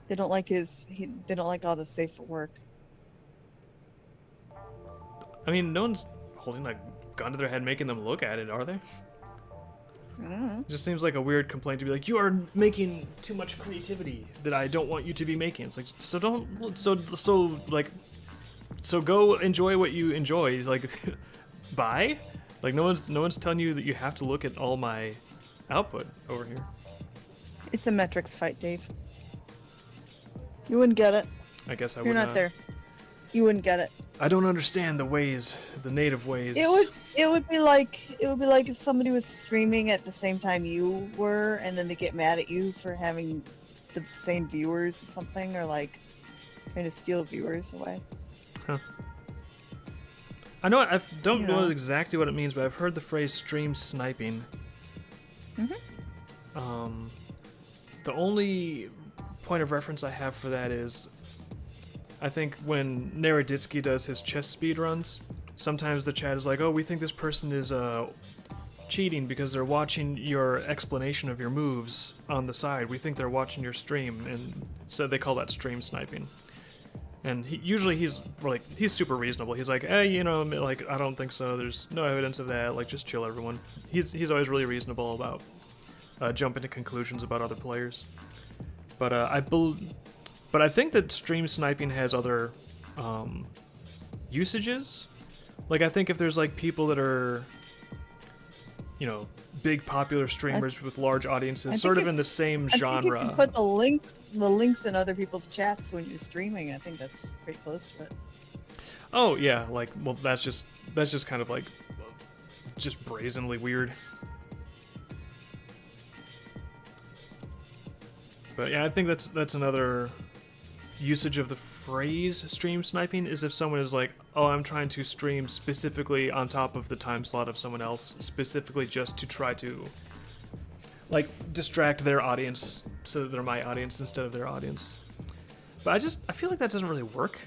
They don't like they don't like all the safe for work. I mean, no one's holding a gun to their head making them look at it, are they? Mm. It just seems like a weird complaint to be like, you are making too much creativity that I don't want you to be making. It's like, so don't, so like, So go enjoy what you enjoy. Like, bye. Like no one's telling you that you have to look at all my output over here. It's a metrics fight, Dave. You wouldn't get it. I guess I You're would not there. You wouldn't get it. I don't understand the ways, the native ways. It would be like if somebody was streaming at the same time you were, and then they get mad at you for having the same viewers or something, or like trying to steal viewers away. Huh. I know I don't You know know. exactly what it means, but I've heard the phrase stream sniping. The only point of reference I have for that is, I think when Naroditsky does his chess speed runs, sometimes the chat is like, "Oh, we think this person is cheating because they're watching your explanation of your moves on the side. We think they're watching your stream," and so they call that stream sniping. And usually he's super reasonable. He's like, you know, like I don't think so. There's no evidence of that. Like just chill, everyone. He's always really reasonable about jumping to conclusions about other players. But I think that stream sniping has other usages. Like I think if there's like people that are, you know, big popular streamers with large audiences, sort of in the same genre. I think if you put the links in other people's chats when you're streaming, I think that's pretty close to it. Oh yeah, like well that's just kind of like just brazenly weird. But yeah, I think that's another usage of the phrase stream sniping, is if someone is like, "Oh, I'm trying to stream specifically on top of the time slot of someone else, specifically just to try to like distract their audience so that they're my audience instead of their audience." But I feel like that doesn't really work.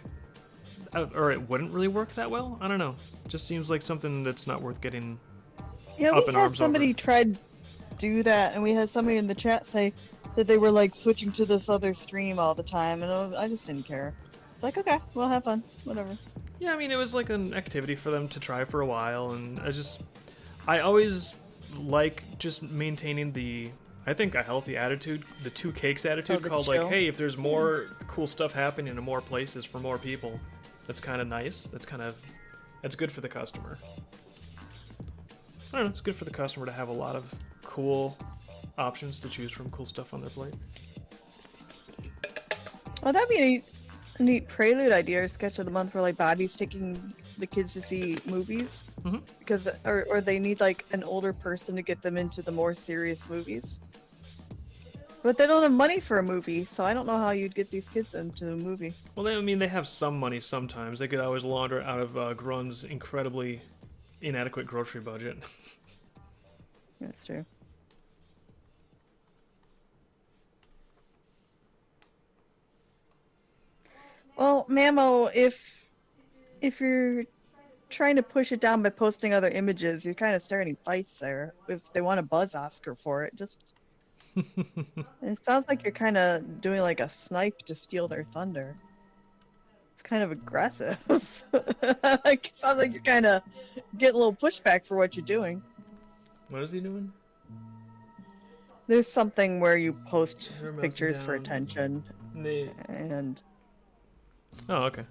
Or it wouldn't really work that well. I don't know. It just seems like something that's not worth getting up in We had arms somebody over. tried to do that, and we had somebody in the chat say that they were like switching to this other stream all the time, and I just didn't care. It's like, okay, well, have fun, whatever. Yeah, I mean, it was like an activity for them to try for a while, and I always like just maintaining I think a healthy attitude, the two cakes attitude, the called chill. like, hey, if there's more cool stuff happening in more places for more people, that's kind of nice. That's good for the customer. I don't know, it's good for the customer to have a lot of cool options to choose from, cool stuff on their plate. Well, that'd be a neat prelude idea or sketch of the month where like Bobby's taking the kids to see movies because or they need like an older person to get them into the more serious movies. But they don't have money for a movie, so I don't know how you'd get these kids into a movie. Well, they have some money sometimes. They could always launder out of Grun's incredibly inadequate grocery budget. That's true. Well, Mamo, if you're trying to push it down by posting other images, you're kind of starting fights there. If they want a buzz Oscar for it, just it sounds like you're kind of doing like a snipe to steal their thunder. It's kind of aggressive. Like, it sounds like you're kind of getting a little pushback for what you're doing. What is he doing? There's something where you post You're melting pictures for down. attention, and Oh, okay.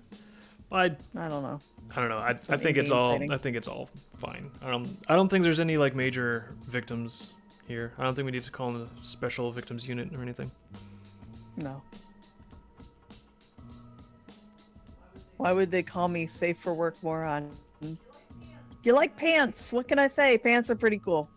Well, I don't know. I don't know. I Some think it's in-game all. fighting. I think it's all fine. I don't think there's any like major victims here. I don't think we need to call in a special victims unit or anything. No. Why would they call me safe for work moron? You like pants? What can I say? Pants are pretty cool.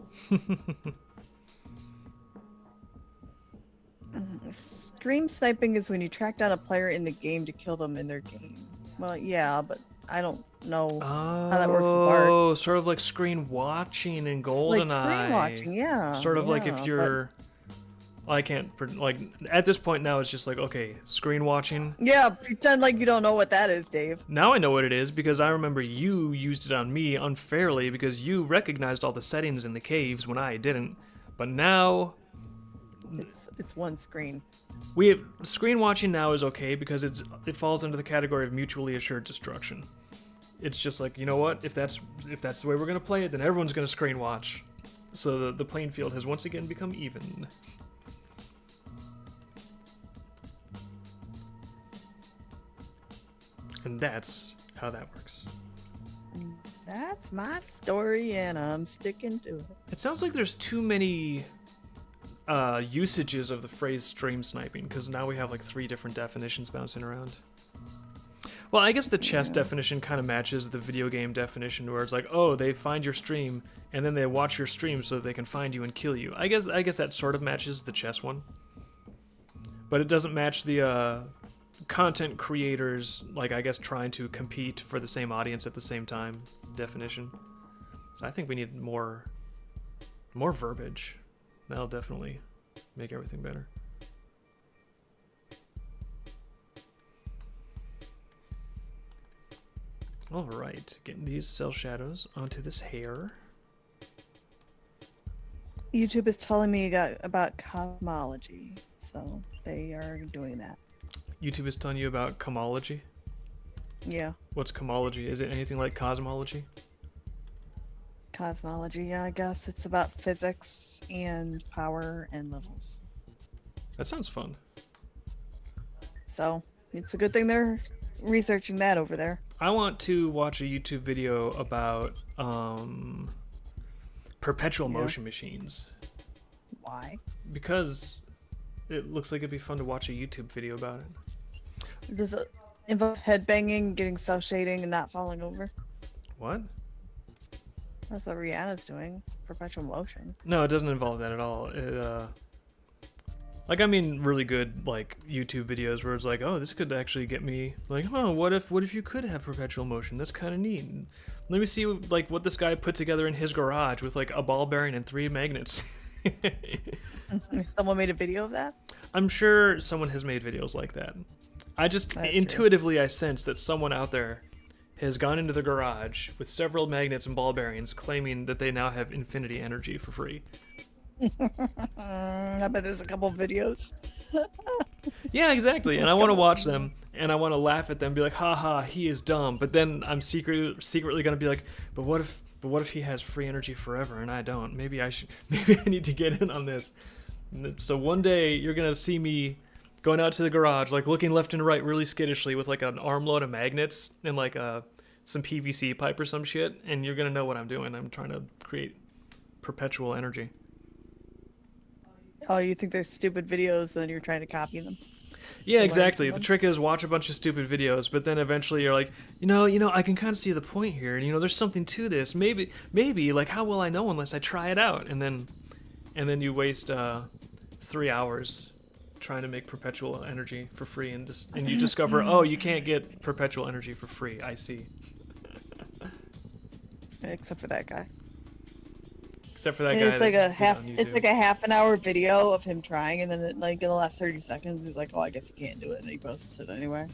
Stream sniping is when you track down a player in the game to kill them in their game. Well, yeah, but I don't know how that works with art. Oh, sort of like screen watching in GoldenEye. Like screen watching, yeah. Sort of like yeah, if you're. I can't like at this point now. It's just like, okay, screen watching. Yeah, pretend like you don't know what that is, Dave. Now I know what it is because I remember you used it on me unfairly because you recognized all the settings in the caves when I didn't. But now It's one screen. we have screen watching now is okay because it falls under the category of mutually assured destruction. It's just like, you know what? If that's the way we're gonna play it, then everyone's gonna screen watch. So the playing field has once again become even. And that's how that works. That's my story, and I'm sticking to it. It sounds like there's too many usages of the phrase stream sniping, because now we have like 3 different definitions bouncing around. Well, I guess the chess definition kind of matches the video game definition, where it's like, oh, they find your stream and then they watch your stream so that they can find you and kill you. I guess that sort of matches the chess one, but it doesn't match the content creators, like, I guess, trying to compete for the same audience at the same time definition. So I think we need more verbiage. That'll definitely make everything better. All right, getting these cell shadows onto this hair. YouTube is telling me about cosmology, so they are doing that. YouTube is telling you about cosmology? Yeah. What's cosmology? Is it anything like cosmology? Cosmology, yeah, I guess it's about physics and power and levels. That sounds fun. So it's a good thing they're researching that over there. I want to watch a YouTube video about perpetual motion machines. Why? Because it looks like it'd be fun to watch a YouTube video about it. Does it involve headbanging, getting cell shading, and not falling over? What? That's what Rihanna's doing. Perpetual motion. No, it doesn't involve that at all. It, like, I mean, really good, like, YouTube videos where it's like, oh, this could actually get me, like, oh, what if you could have perpetual motion? That's kind of neat. And let me see, like, what this guy put together in his garage with, like, a ball bearing and 3 magnets. Someone made a video of that? I'm sure someone has made videos like that. I just, That's intuitively, I sense that someone out there has gone into the garage with several magnets and ball bearings, claiming that they now have infinity energy for free. I bet there's a couple videos. Yeah, exactly. And I want to watch them, and I want to laugh at them, be like, haha, he is dumb. But then I'm secretly going to be like, but what if he has free energy forever and I don't? Maybe I need to get in on this. So one day you're going to see me going out to the garage, like looking left and right really skittishly with like an armload of magnets and like some PVC pipe or some shit, and you're going to know what I'm doing. I'm trying to create perpetual energy. Oh, you think they're stupid videos, then you're trying to copy them? Yeah, exactly. The trick is watch a bunch of stupid videos, but then eventually you're like, you know, I can kind of see the point here, and there's something to this. Maybe, like, how will I know unless I try it out? And then you waste 3 hours trying to make perpetual energy for free, and you discover, oh, you can't get perpetual energy for free. I see. Except for that guy. Except for that guy. It's like it's like a half an hour video of him trying, and then like in the last 30 seconds, he's like, "Oh, I guess you can't do it," and then he posts it anyway.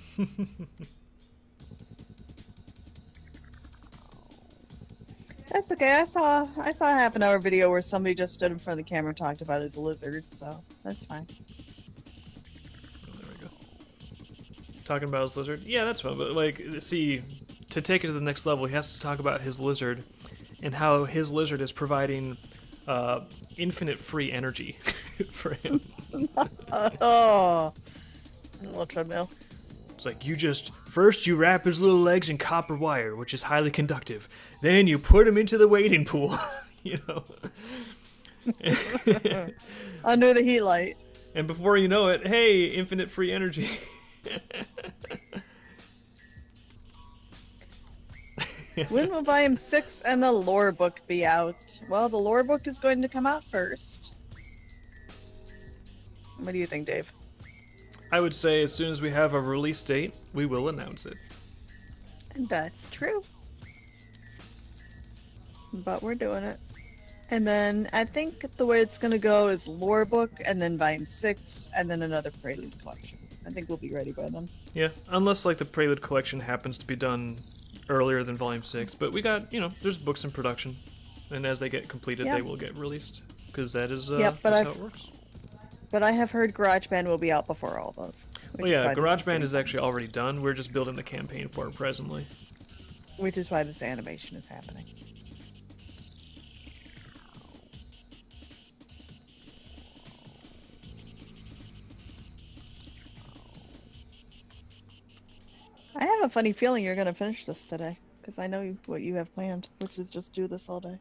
That's okay. I saw a half an hour video where somebody just stood in front of the camera and talked about his lizard, so that's fine. Oh, there we go. Talking about his lizard? Yeah, that's fun. But like, see, to take it to the next level, he has to talk about his lizard and how his lizard is providing infinite free energy for him. Oh, a little treadmill. It's like, first you wrap his little legs in copper wire, which is highly conductive. Then you put him into the wading pool, Under the heat light. And before you know it, hey, infinite free energy. When will Volume 6 and the lore book be out? Well, the lore book is going to come out first. What do you think, Dave? I would say as soon as we have a release date, we will announce it. That's true. But we're doing it. And then I think the way it's going to go is lore book, and then Volume 6, and then another Prelude collection. I think we'll be ready by then. Yeah, unless like the Prelude collection happens to be done earlier than Volume 6. But we got, there's books in production. And as they get completed, they will get released. Because that is that's how it works. But I have heard GarageBand will be out before all those. Well, yeah, GarageBand is actually already done. We're just building the campaign for it presently. Which is why this animation is happening. I have a funny feeling you're gonna finish this today, because I know what you have planned, which is just do this all day.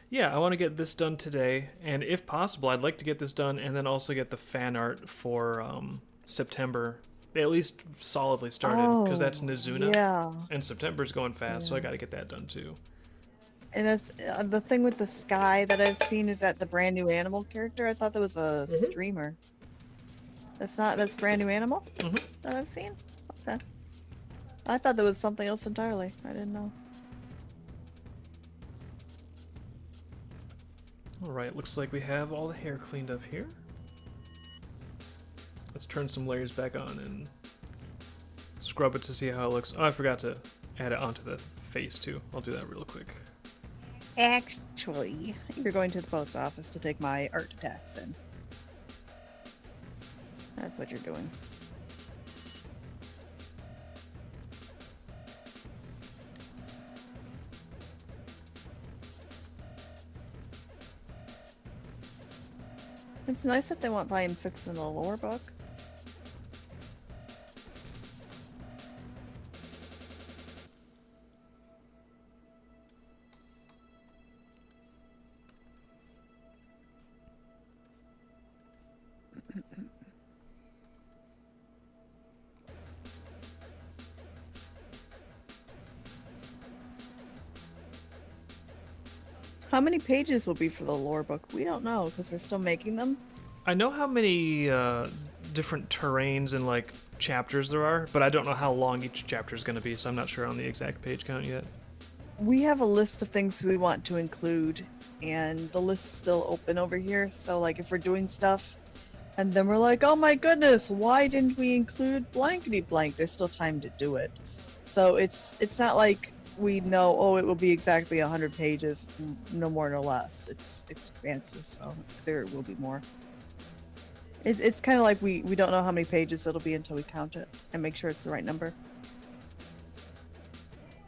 Yeah, I want to get this done today, and if possible, I'd like to get this done and then also get the fan art for September at least solidly started because that's Oh, Nizuna, yeah. and September's going fast, so I Yeah. got to get that done too. And that's the thing with the sky that I've seen is that the brand new animal character. I thought that was a streamer. That's not. That's brand new animal that I've seen. Okay. I thought that was something else entirely. I didn't know. All right, looks like we have all the hair cleaned up here. Let's turn some layers back on and scrub it to see how it looks. Oh, I forgot to add it onto the face too. I'll do that real quick. Actually, you're going to the post office to take my art tax in. That's what you're doing. It's nice that they want volume 6 in the lore book. How many pages will be for the lore book? We don't know because we're still making them. I know how many different terrains and like chapters there are, but I don't know how long each chapter is going to be, so I'm not sure on the exact page count yet. We have a list of things we want to include, and the list is still open over here. So, like, if we're doing stuff, and then we're like, "Oh my goodness, why didn't we include blankety blank?" There's still time to do it. So it's not like we know. Oh, it will be exactly 100 pages, no more, no less. It's expansive, so there will be more. It's kind of like we don't know how many pages it'll be until we count it and make sure it's the right number.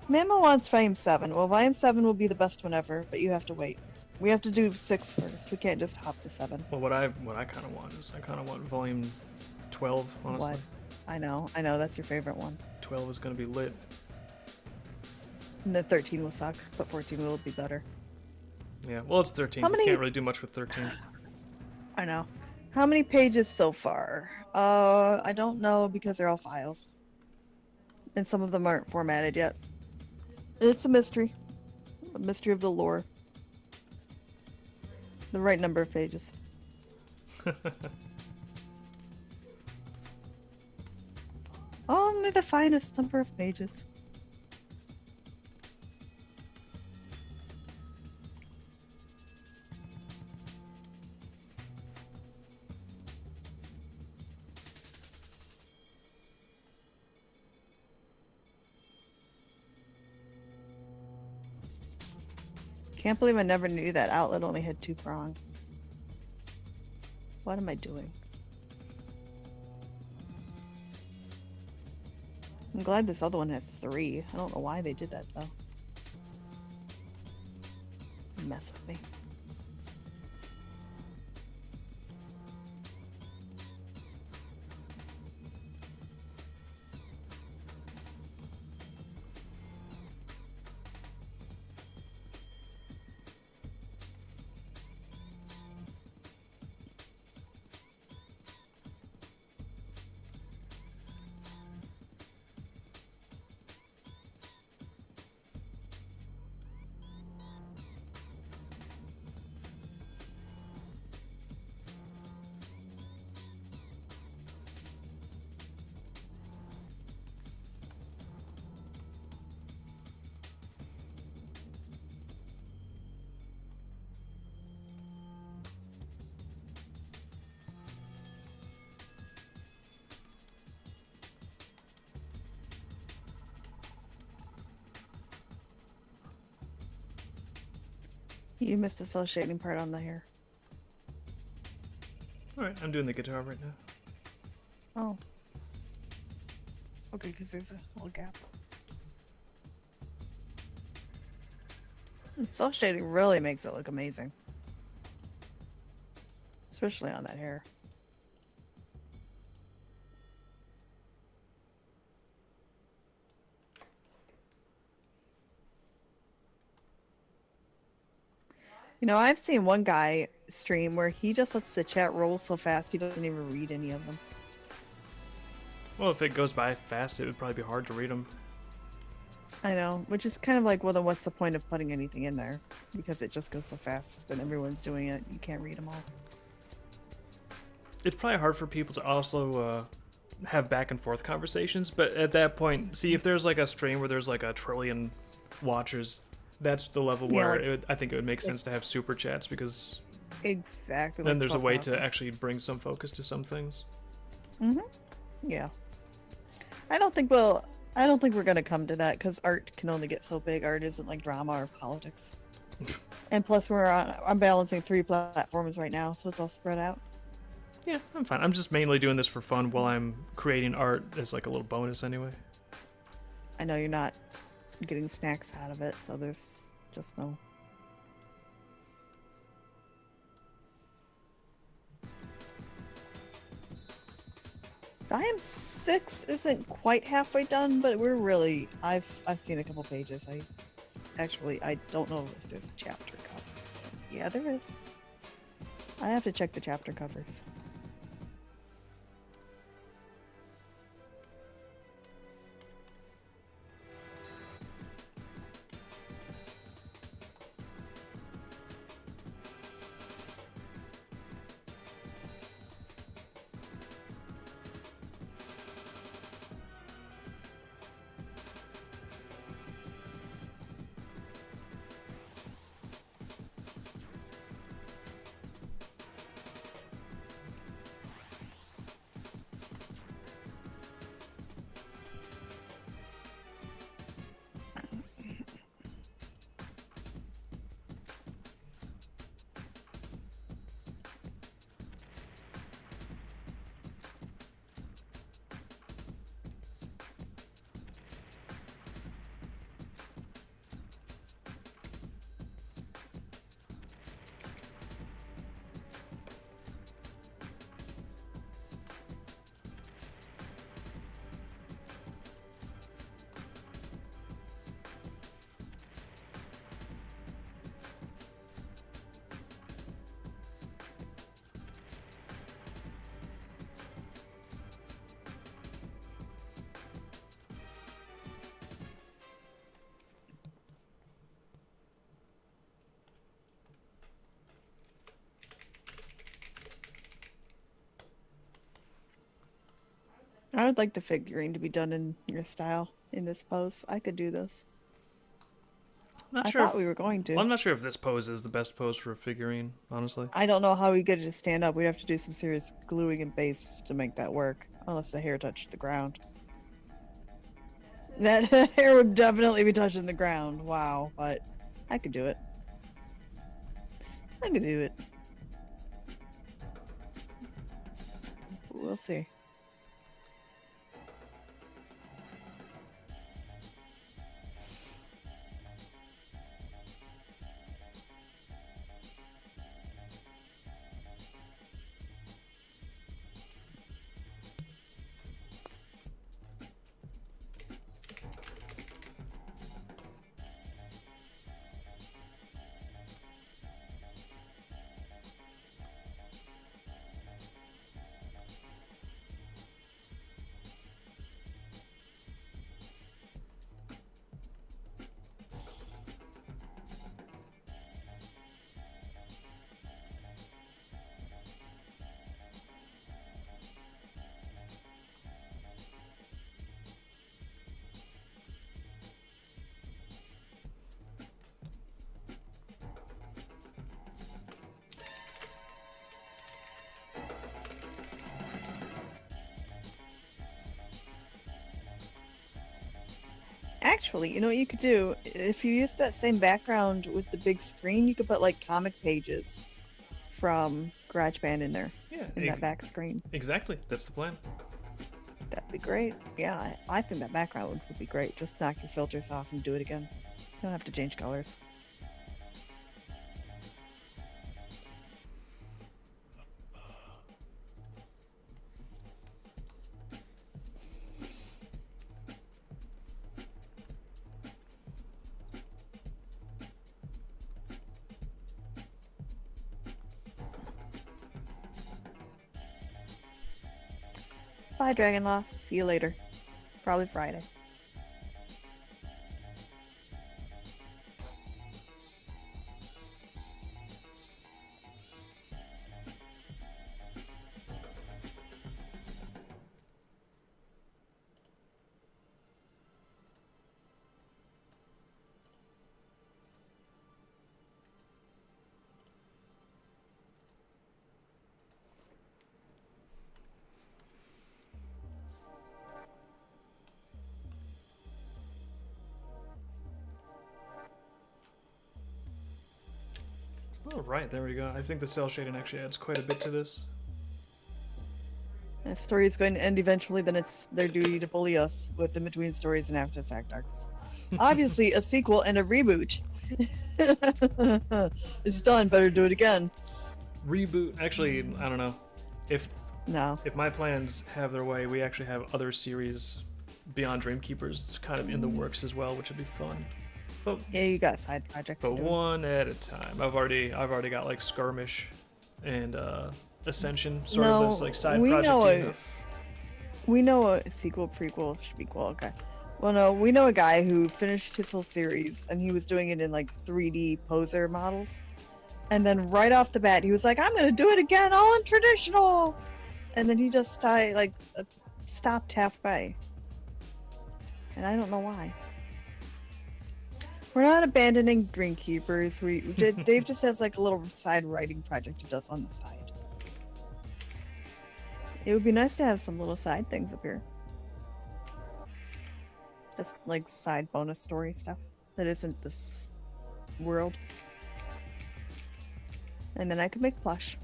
Mama wants volume 7. Well, volume 7 will be the best one ever, but you have to wait. We have to do 6 first. We can't just hop to 7. Well, what I kind of want is I kind of want volume 12, honestly. What? I know, that's your favorite one. 12 is going to be lit. And the 13 will suck, but 14 will be better. Yeah, well, it's 13. How many- You can't really do much with 13. I know. How many pages so far? I don't know because they're all files. And some of them aren't formatted yet. It's a mystery. A mystery of the lore. The right number of pages. Only the finest number of pages. Can't believe I never knew that outlet only had 2 prongs. What am I doing? I'm glad this other one has 3. I don't know why they did that though. Mess with me. You missed associating part on the hair. Alright, I'm doing the guitar right now. Oh. Okay, because there's a little gap. Associating really makes it look amazing. Especially on that hair. You know, I've seen one guy stream where he just lets the chat roll so fast he doesn't even read any of them. Well, if it goes by fast, it would probably be hard to read them. I know, which is kind of like, well, then what's the point of putting anything in there? Because it just goes so fast and everyone's doing it, you can't read them all. It's probably hard for people to also have back and forth conversations, but at that point, see, if there's like a stream where there's like a trillion watchers, that's the level where like, I think it would make sense to have super chats, because exactly. then Like there's a way 12,000. to actually bring some focus to some things. Yeah. I don't think we're gonna come to that because art can only get so big. Art isn't like drama or politics. And plus, I'm balancing 3 platforms right now, so it's all spread out. Yeah, I'm fine. I'm just mainly doing this for fun while I'm creating art as like a little bonus anyway. I know you're not getting snacks out of it, so there's just no. Volume 6 isn't quite halfway done, but we're really. I've seen a couple pages. I don't know if there's a chapter cover. So, yeah, there is. I have to check the chapter covers. I would like the figurine to be done in your style in this pose. I could do this. I'm not I sure. thought we were going to. Well, I'm not sure if this pose is the best pose for a figurine, honestly. I don't know how we get it to stand up. We'd have to do some serious gluing and base to make that work, unless the hair touched the ground. That hair would definitely be touching the ground. Wow, but I could do it. I could do it. We'll see. Actually, you know what you could do? If you use that same background with the big screen, you could put like comic pages from GarageBand in there. Yeah, In that back screen. Exactly. That's the plan. That'd be great. Yeah, I think that background would be great. Just knock your filters off and do it again. You don't have to change colors. Bye, Dragon Lost. See you later. Probably Friday. All right, there we go. I think the cell shading actually adds quite a bit to this. The story is going to end eventually, then it's their duty to bully us with in between stories and After Effect arcs. Obviously, a sequel and a reboot. It's done, better do it again. Reboot. Actually, I don't know. No. If my plans have their way, we actually have other series beyond Dreamkeepers kind of in the works as well, which would be fun. But Yeah, you got side projects. but to do. one at a time. I've already got like Skirmish and Ascension sort of as like side we project know enough. We know a sequel, prequel, prequel. Okay. Well, no, we know a guy who finished his whole series, and he was doing it in like 3D poser models. And then right off the bat, he was like, "I'm gonna do it again, all in traditional." And then he just stopped halfway, and I don't know why. We're not abandoning Dreamkeepers. Dave just has like a little side writing project he does on the side. It would be nice to have some little side things up here. Just like side bonus story stuff that isn't this world. And then I could make plush.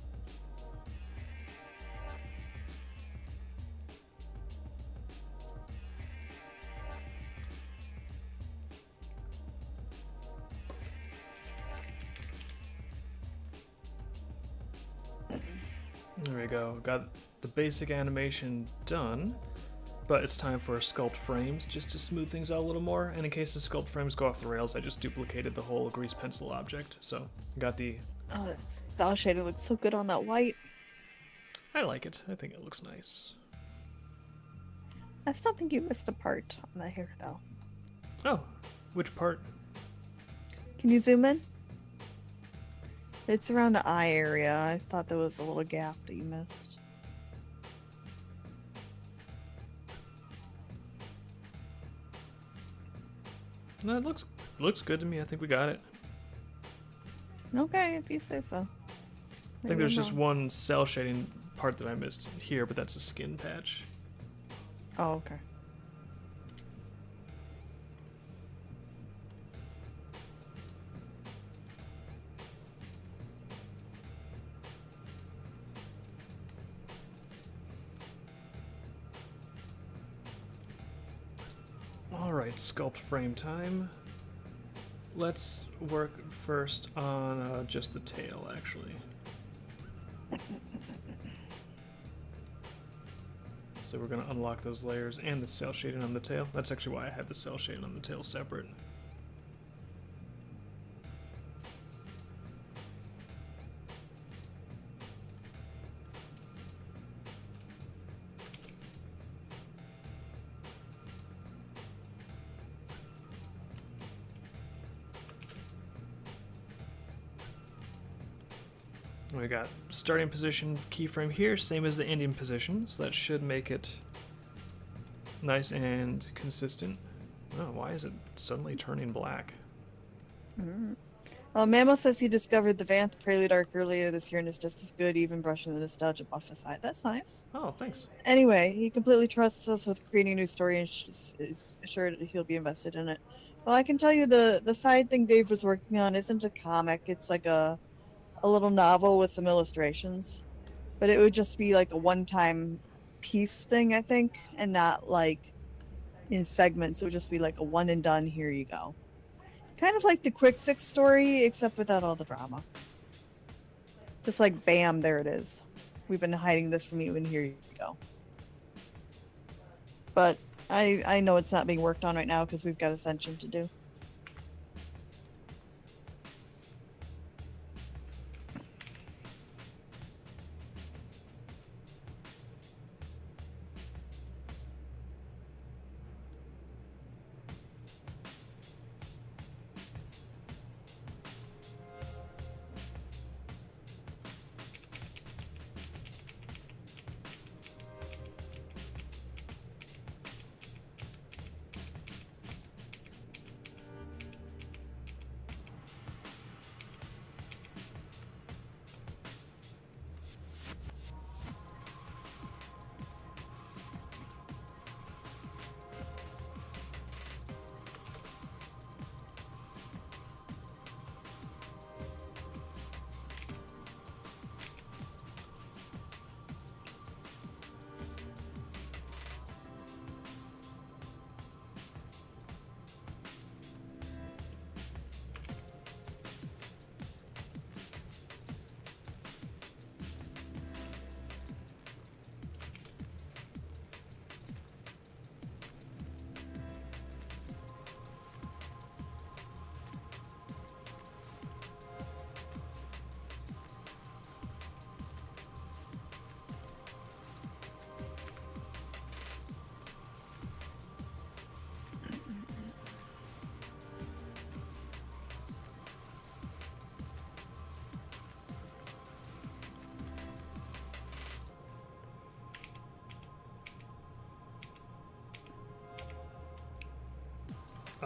There we go. Got the basic animation done, but it's time for sculpt frames just to smooth things out a little more. And in case the sculpt frames go off the rails, I just duplicated the whole grease pencil object. So got the. Oh, that cell shading looks so good on that white. I like it. I think it looks nice. I still think you missed a part on the hair though. Oh, which part? Can you zoom in? It's around the eye area. I thought there was a little gap that you missed. No, it looks good to me. I think we got it. Okay, if you say so. I think there's just one cell shading part that I missed here, but that's a skin patch. Oh, okay. Alright, sculpt frame time. Let's work first on just the tail, actually. So we're going to unlock those layers and the cell shading on the tail. That's actually why I have the cell shading on the tail separate. We got starting position keyframe here, same as the ending position, so that should make it nice and consistent. Oh, why is it suddenly turning black? Mamo says he discovered the Vanth Prelude arc earlier this year and is just as good, even brushing the nostalgia buff aside. That's nice. Oh, thanks. Anyway, he completely trusts us with creating a new story and is assured that he'll be invested in it. Well, I can tell you the side thing Dave was working on isn't a comic. It's like a little novel with some illustrations. But it would just be like a one-time piece thing, I think, and not like in segments. It would just be like a one and done, here you go. Kind of like the Quick Six story, except without all the drama. Just like, bam, there it is. We've been hiding this from you, and here you go. But I know it's not being worked on right now because we've got Ascension to do.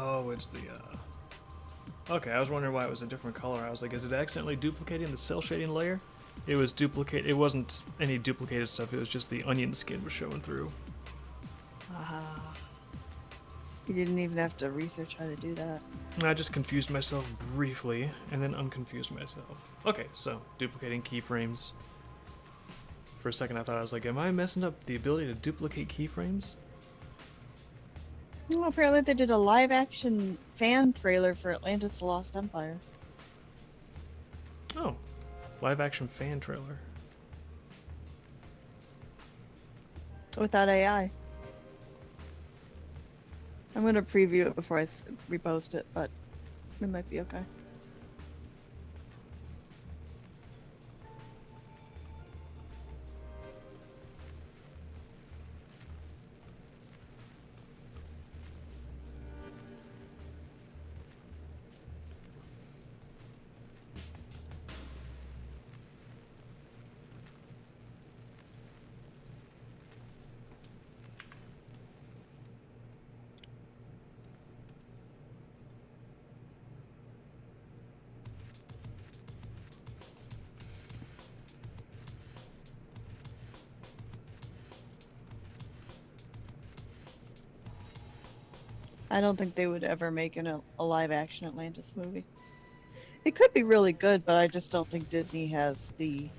Oh, it's the, okay, I was wondering why it was a different color. I was like, is it accidentally duplicating the cell shading layer? It was duplicate. It wasn't any duplicated stuff. It was just the onion skin was showing through. Ah. You didn't even have to research how to do that. I just confused myself briefly and then unconfused myself. Okay, so duplicating keyframes. For a second, I thought I was like, am I messing up the ability to duplicate keyframes? Well, apparently they did a live-action fan trailer for Atlantis: The Lost Empire. Oh, live action fan trailer. Without AI. I'm gonna preview it before I repost it, but it might be okay. I don't think they would ever make a live-action Atlantis movie. It could be really good, but I just don't think Disney has the,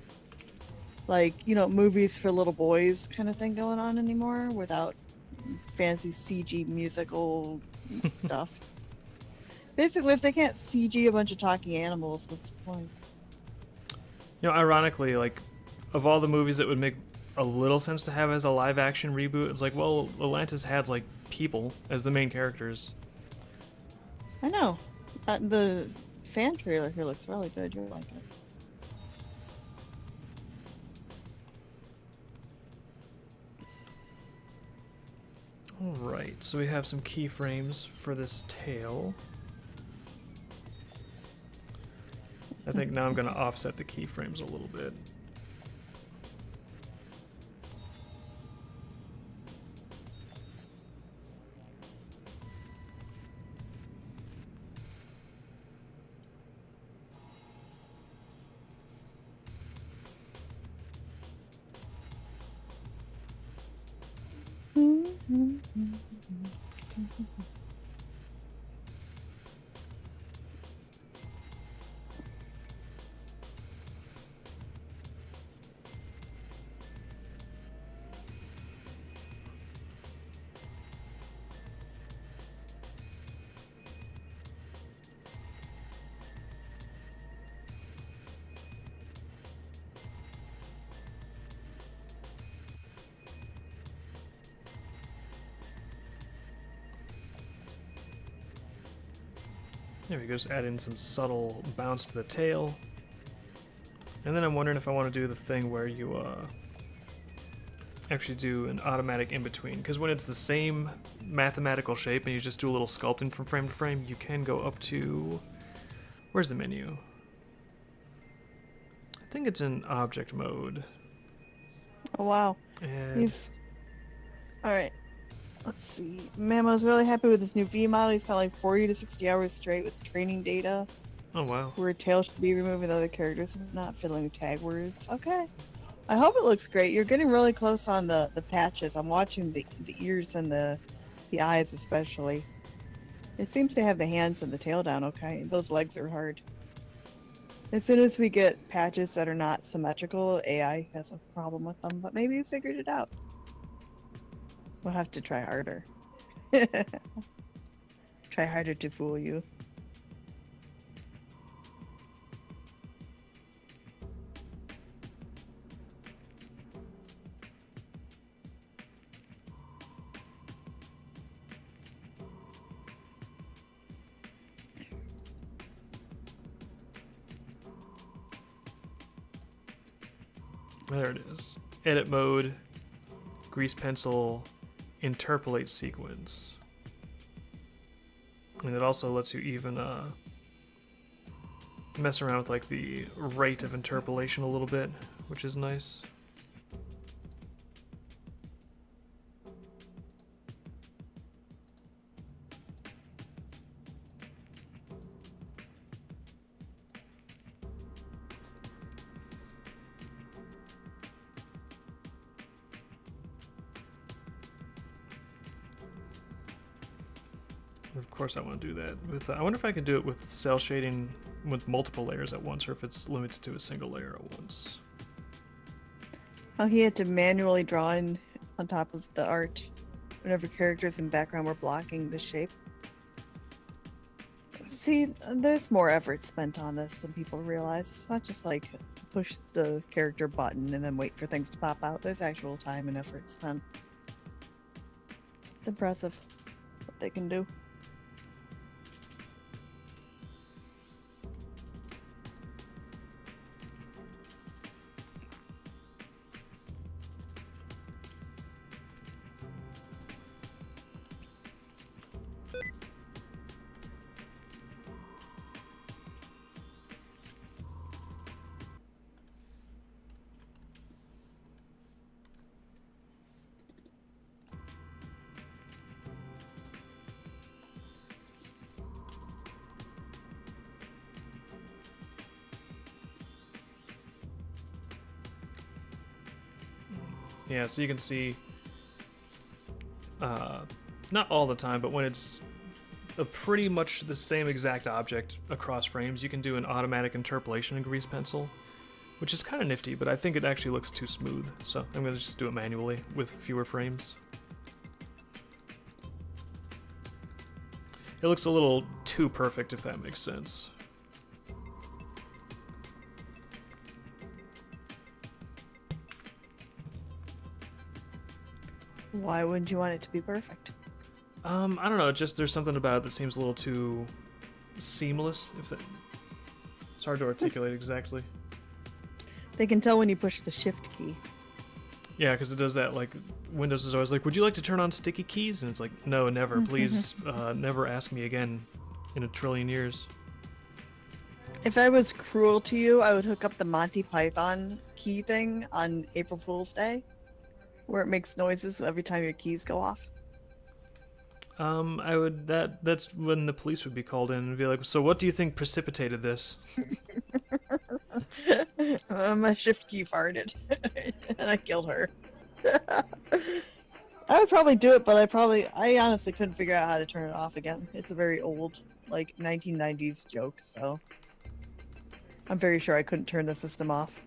like, you know, movies for little boys kind of thing going on anymore without fancy CG musical stuff. Basically, if they can't CG a bunch of talking animals, what's the point? You know, ironically, like, of all the movies that would make a little sense to have as a live action reboot, it's like, well, Atlantis had, like, people as the main characters. I know. The fan trailer here looks really good. You'll like it. Alright, so we have some keyframes for this tail. I think now I'm going to offset the keyframes a little bit. There we go, just add in some subtle bounce to the tail. And then I'm wondering if I want to do the thing where you actually do an automatic in-between. Because when it's the same mathematical shape and you just do a little sculpting from frame to frame, you can go up to... Where's the menu? I think it's in object mode. Oh, wow. And Alright. Let's see. Mamo's really happy with this new V model. He spent like 40 to 60 hours straight with training data. oh wow. Where tail should be removing the other characters, not fiddling with tag words. Okay. I hope it looks great. You're getting really close on the patches. I'm watching the ears and the eyes especially. It seems to have the hands and the tail down okay. Those legs are hard. As soon as we get patches that are not symmetrical, AI has a problem with them, but maybe you figured it out. We'll have to try harder. Try harder to fool you. There it is. Edit mode, grease pencil, interpolate sequence. And it also lets you even mess around with like the rate of interpolation a little bit, which is nice. Of course, I want to do that. With I wonder if I can do it with cell shading with multiple layers at once, or if it's limited to a single layer at once. Oh, he had to manually draw in on top of the art whenever characters in background were blocking the shape. See, there's more effort spent on this than people realize. It's not just like push the character button and then wait for things to pop out. There's actual time and effort spent. It's impressive what they can do. Yeah, so you can see, not all the time, but when it's a pretty much the same exact object across frames, you can do an automatic interpolation in Grease Pencil, which is kind of nifty, but I think it actually looks too smooth, so I'm going to just do it manually with fewer frames. It looks a little too perfect, if that makes sense. Why wouldn't you want it to be perfect? I don't know, just there's something about it that seems a little too seamless, if that... It's hard to articulate exactly. They can tell when you push the shift key. Yeah, because it does that, like, Windows is always like, would you like to turn on sticky keys? And it's like, no, never. Please never ask me again in a trillion years. If I was cruel to you, I would hook up the Monty Python key thing on April Fool's Day, where it makes noises every time your keys go off. I would, that's when the police would be called in and be like, so what do you think precipitated this? My shift key farted, and I killed her. I would probably do it, but I honestly couldn't figure out how to turn it off again. It's a very old, like, 1990s joke, so I'm very sure I couldn't turn the system off.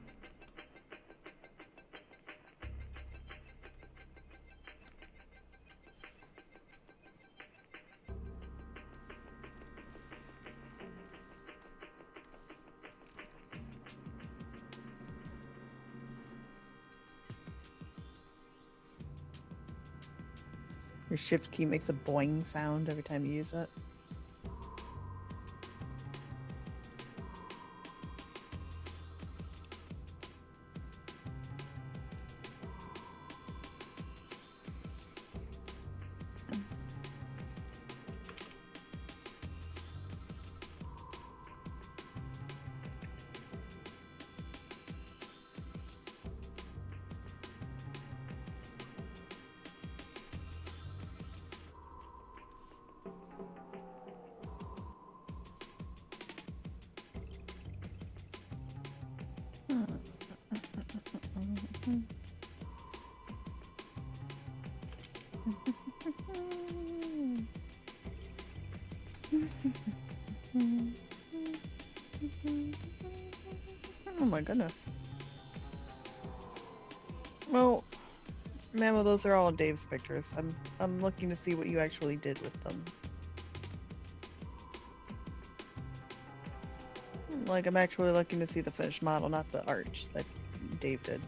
Your shift key makes a boing sound every time you use it. Oh my goodness. Well, Mamo, those are all Dave's pictures. I'm looking to see what you actually did with them. Like, I'm actually looking to see the finished model, not the art that Dave did.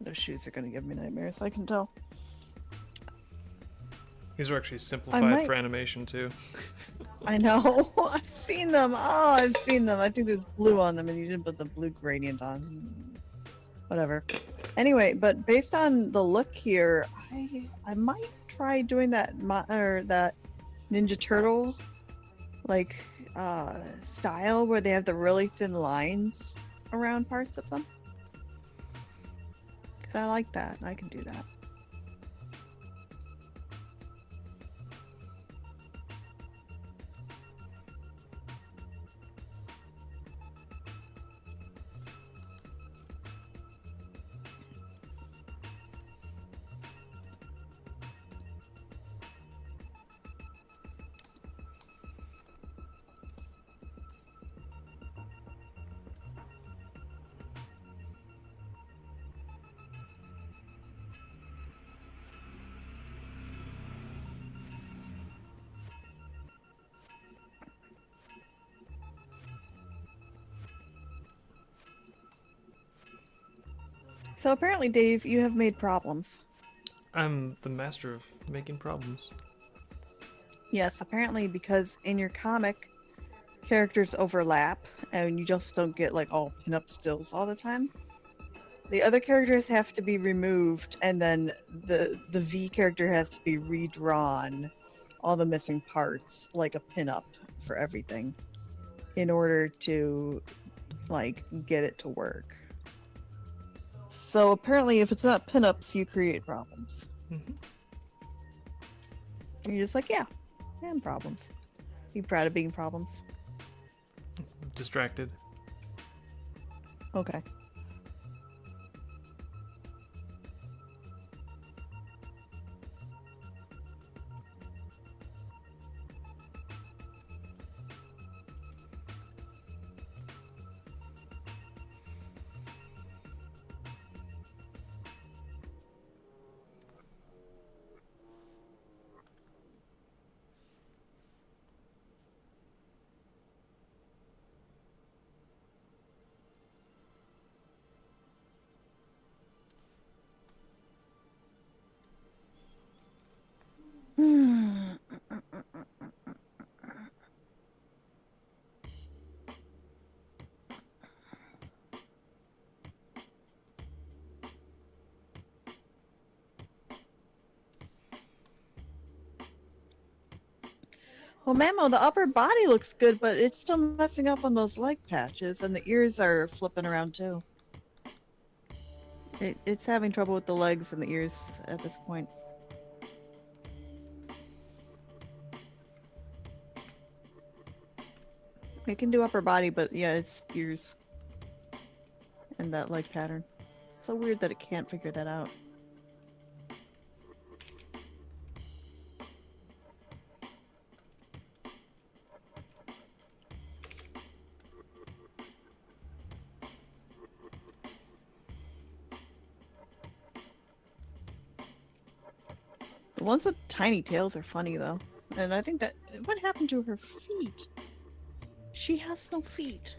Those shoes are gonna give me nightmares, I can tell. These are actually I simplified might. for animation too. I know. I've seen them. Oh, I've seen them. I think there's blue on them, and you didn't put the blue gradient on. Whatever. Anyway, but based on the look here, I might try doing that Ninja Turtle like style where they have the really thin lines around parts of them. Because I like that. I can do that. So apparently, Dave, you have made problems. I'm the master of making problems. Yes, apparently because in your comic, characters overlap and you just don't get like all pinup stills all the time. The other characters have to be removed and then the V character has to be redrawn all the missing parts like a pinup for everything in order to like get it to work. So apparently if it's not pinups you create problems. Mm-hmm. And you're just like, yeah, and problems. You proud of being problems? Distracted. Okay. Well, Mamo, the upper body looks good, but it's still messing up on those leg patches, and the ears are flipping around too. It's having trouble with the legs and the ears at this point. It can do upper body, but yeah, it's ears and that leg pattern. It's so weird that it can't figure that out. The ones with tiny tails are funny though. And I think that what happened to her feet? She has no feet.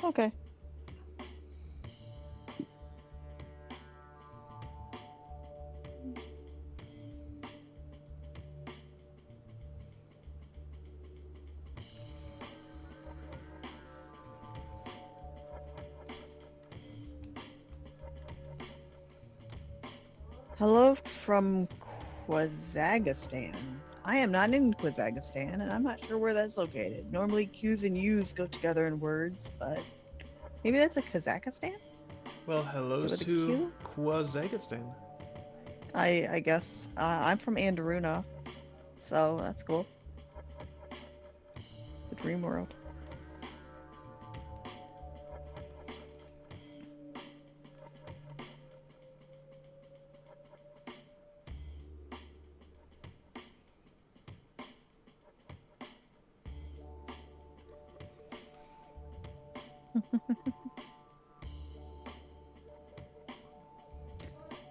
Okay. Hello from Kazakhstan. I am not in Kazakhstan, and I'm not sure where that's located. Normally, Q's and U's go together in words, but maybe that's a Kazakhstan? Well, hello With a to Q? Kazakhstan. I guess. I'm from Andaruna, so that's cool. The dream world.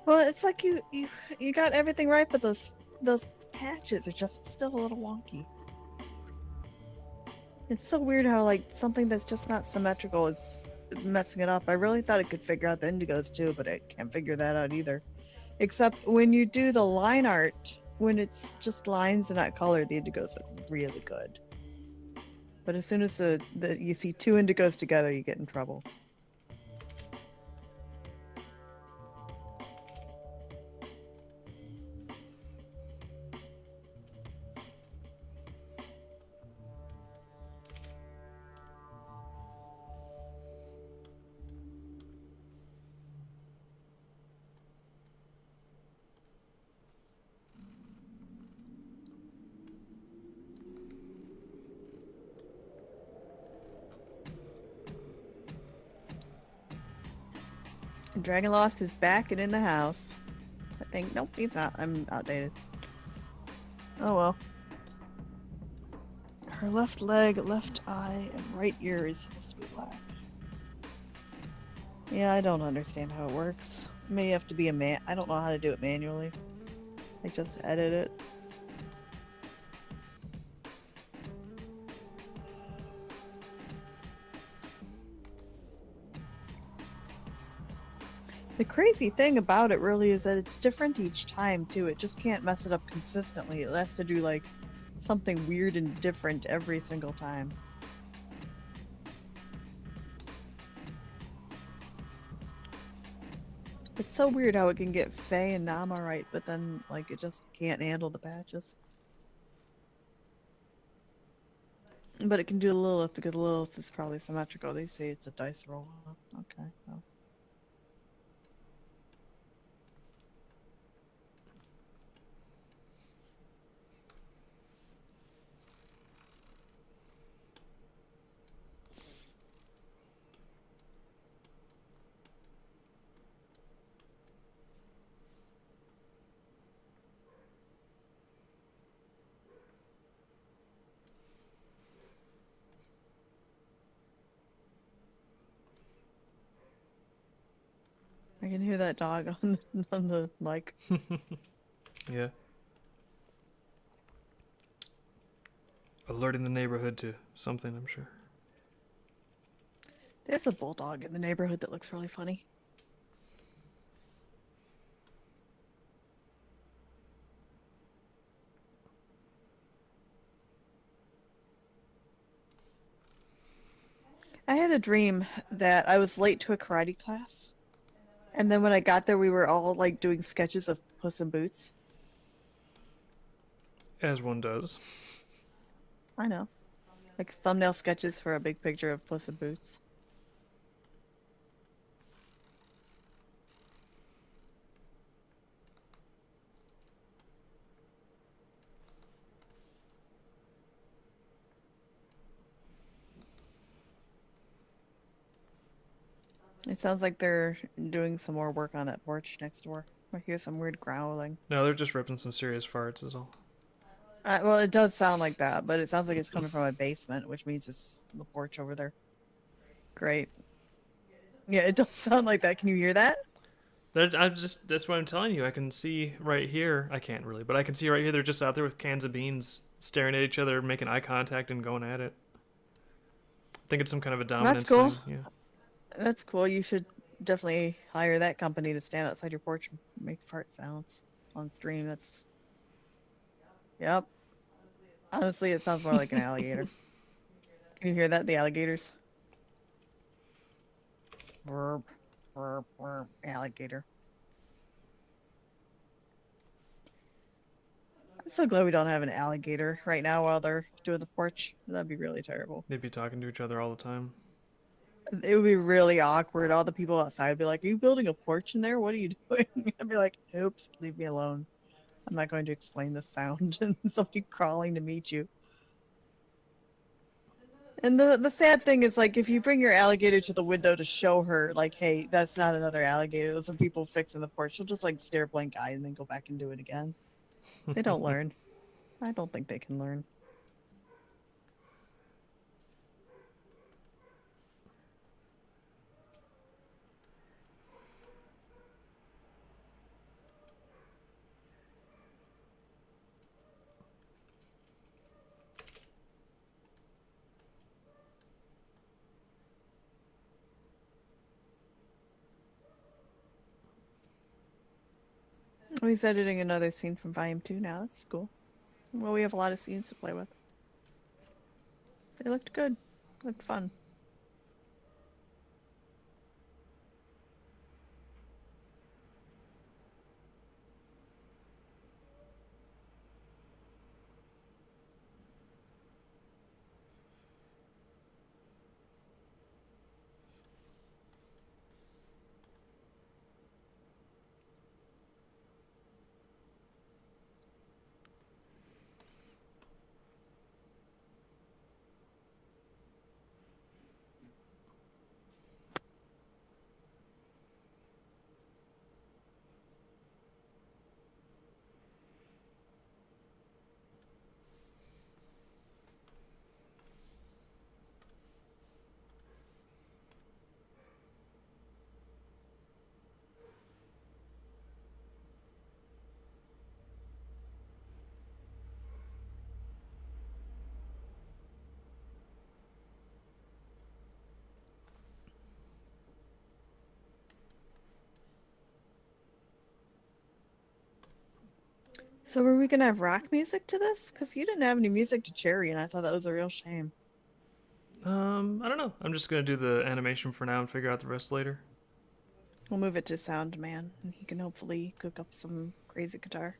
Well, it's like you got everything right, but those patches are just still a little wonky. It's so weird how like something that's just not symmetrical is messing it up. I really thought it could figure out the indigos too, but it can't figure that out either. Except when you do the line art, when it's just lines and not color, the indigos look really good. But as soon as you see two indigos together, you get in trouble. Dragon Lost is back and in the house. I think. Nope, he's not. I'm outdated. Oh well. Her left leg, left eye, and right ear is supposed to be black. Yeah, I don't understand how it works. May have to be a man. I don't know how to do it manually. I just edit it. The crazy thing about it really is that it's different each time too. It just can't mess it up consistently. It has to do like something weird and different every single time. It's so weird how it can get Faye and Nama right, but then like it just can't handle the patches. But it can do Lilith because Lilith is probably symmetrical. They say it's a dice roll. Okay, well. I can hear that dog on the mic. Yeah. Alerting the neighborhood to something, I'm sure. There's a bulldog in the neighborhood that looks really funny. I had a dream that I was late to a karate class. And then when I got there, we were all like doing sketches of Puss in Boots. As one does. I know. Like thumbnail sketches for a big picture of Puss in Boots. It sounds like they're doing some more work on that porch next door. I hear some weird growling. No, they're just ripping some serious farts is all. Well, it does sound like that, but it sounds like it's coming from a basement, which means it's the porch over there. Great. Yeah, it does sound like that. Can you hear that? That's what I'm telling you. I can see right here. I can't really, but I can see right here they're just out there with cans of beans staring at each other, making eye contact and going at it. I think it's some kind of a dominance That's cool. thing. Yeah. That's cool. You should definitely hire that company to stand outside your porch and make fart sounds on stream. That's. Yep. Honestly, it sounds more like an alligator. Can you hear that? The alligators? Burp, burp, burp. Alligator. I'm so glad we don't have an alligator right now while they're doing the porch. That'd be really terrible. They'd be talking to each other all the time. It would be really awkward. All the people outside would be like, "Are you building a porch in there? What are you doing?" I'd be like, "Nope, leave me alone. I'm not going to explain the sound." And somebody crawling to meet you. And the sad thing is, like, if you bring your alligator to the window to show her, like, hey, that's not another alligator, there's some people fixing the porch, she'll just, like, stare blank eye and then go back and do it again. They don't learn. I don't think they can learn. He's editing another scene from Volume 2 now. That's cool. Well, we have a lot of scenes to play with. They looked good. Looked fun. So were we gonna have rock music to this? Because you didn't have any music to Cherry, and I thought that was a real shame. I don't know. I'm just gonna do the animation for now and figure out the rest later. We'll move it to Sound Man, and he can hopefully cook up some crazy guitar.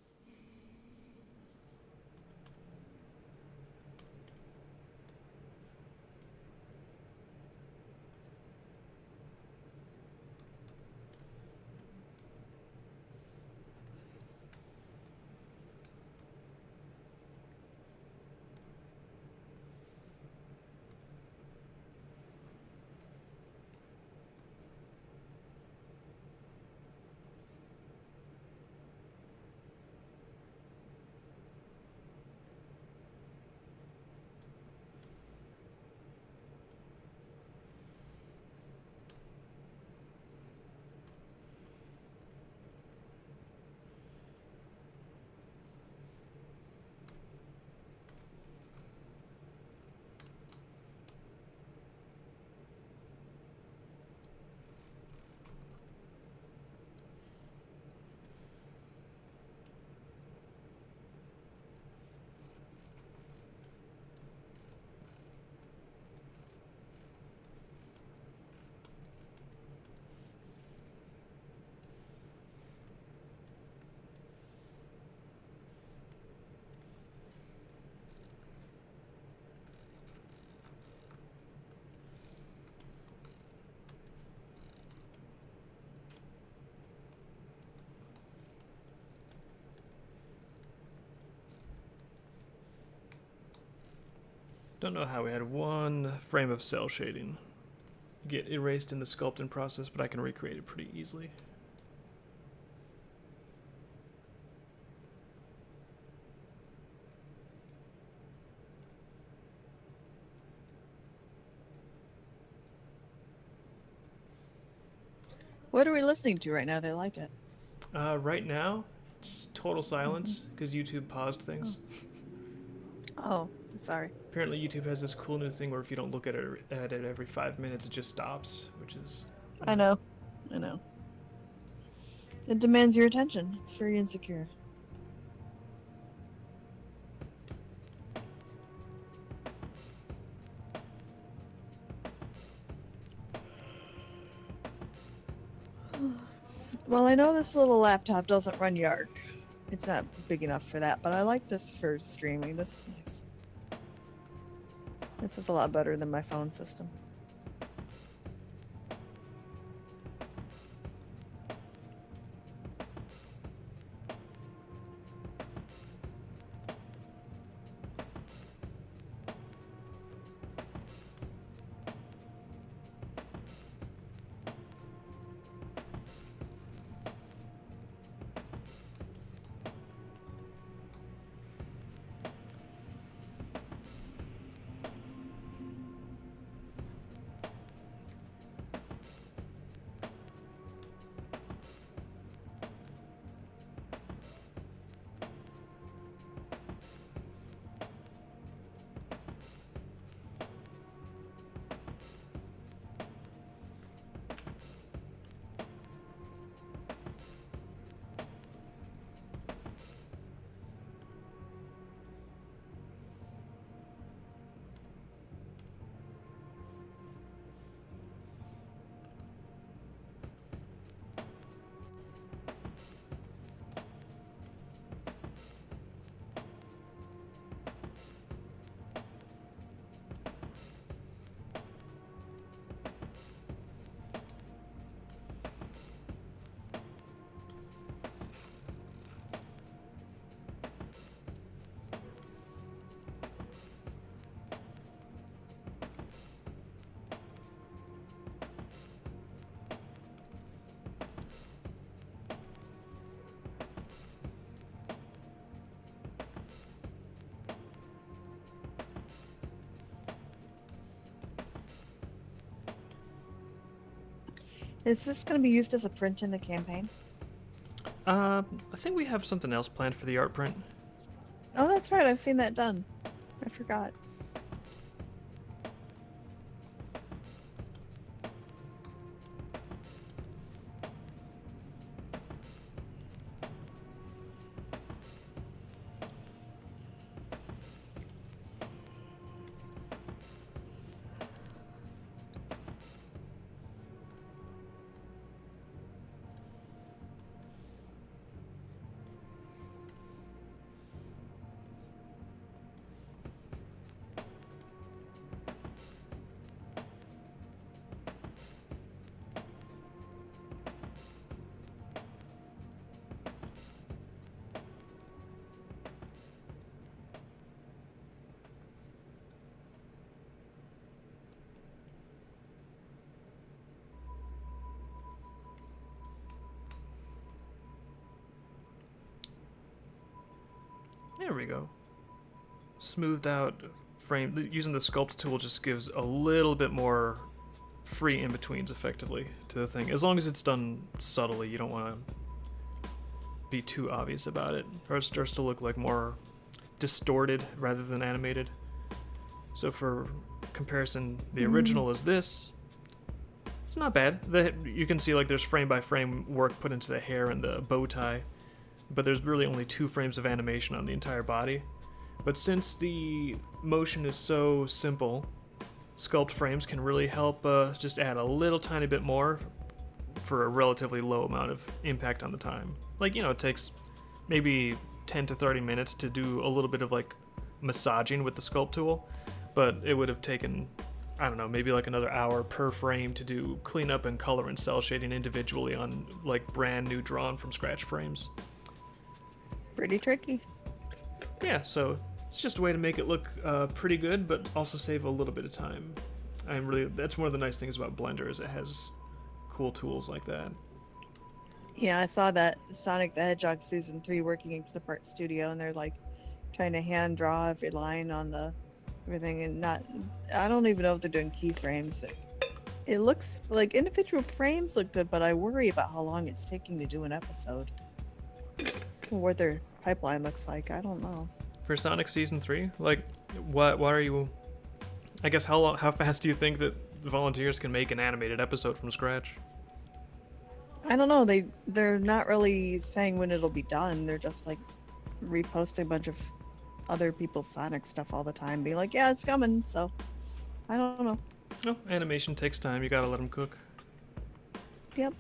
Don't know how we had one frame of cell shading get erased in the sculpting process, but I can recreate it pretty easily. What are we listening to right now? They like it. Right now, it's total silence because YouTube paused things. Oh, sorry. Apparently, YouTube has this cool new thing where if you don't look at it every 5 minutes, it just stops, which is. I know. I know. It demands your attention. It's very insecure. Well, I know this little laptop doesn't run Yark. It's not big enough for that, but I like this for streaming. This is nice. This is a lot better than my phone system. Is this going to be used as a print in the campaign? I think we have something else planned for the art print. Oh, that's right. I've seen that done. I forgot. There we go. Smoothed out frame. Using the sculpt tool just gives a little bit more free in-betweens effectively to the thing. As long as it's done subtly, you don't want to be too obvious about it, or it starts to look like more distorted rather than animated. So for comparison, the original is this. It's not bad. You can see like there's frame by frame work put into the hair and the bow tie, but there's really only 2 frames of animation on the entire body. But since the motion is so simple, sculpt frames can really help just add a little tiny bit more for a relatively low amount of impact on the time. Like, it takes maybe 10 to 30 minutes to do a little bit of like massaging with the sculpt tool, but it would have taken, I don't know, maybe like another hour per frame to do cleanup and color and cell shading individually on like brand new drawn from scratch frames. Pretty tricky. Yeah, so it's just a way to make it look pretty good, but also save a little bit of time. That's one of the nice things about Blender is it has cool tools like that. Yeah, I saw that Sonic the Hedgehog Season 3 working in Clip Art Studio, and they're like trying to hand draw every line on the everything, and I don't even know if they're doing keyframes. It looks like individual frames look good, but I worry about how long it's taking to do an episode. Or what their pipeline looks like. I don't know. For Sonic Season 3, like, what are you... I guess how fast do you think that volunteers can make an animated episode from scratch? I don't know. They're not really saying when it'll be done. They're just like reposting a bunch of other people's Sonic stuff all the time, being like, "Yeah, it's coming." So I don't know. No, animation takes time. You gotta let them cook. Yep.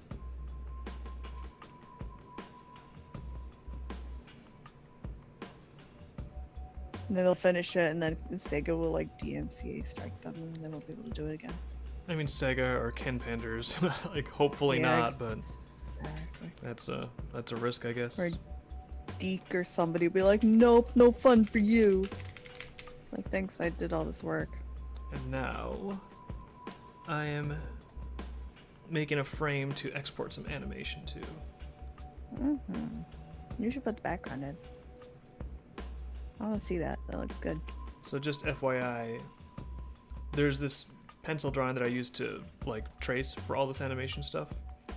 And then they'll finish it, and then Sega will like DMCA strike them, and then we'll be able to do it again. I mean, Sega or Ken Penders, like hopefully not, but exactly. that's a risk, I guess. Or Deke or somebody will be like, "Nope, no fun for you." Like, thanks, I did all this work. And now I am making a frame to export some animation to. You should put the background in. I want to see that. That looks good. So just FYI, there's this pencil drawing that I use to like trace for all this animation stuff.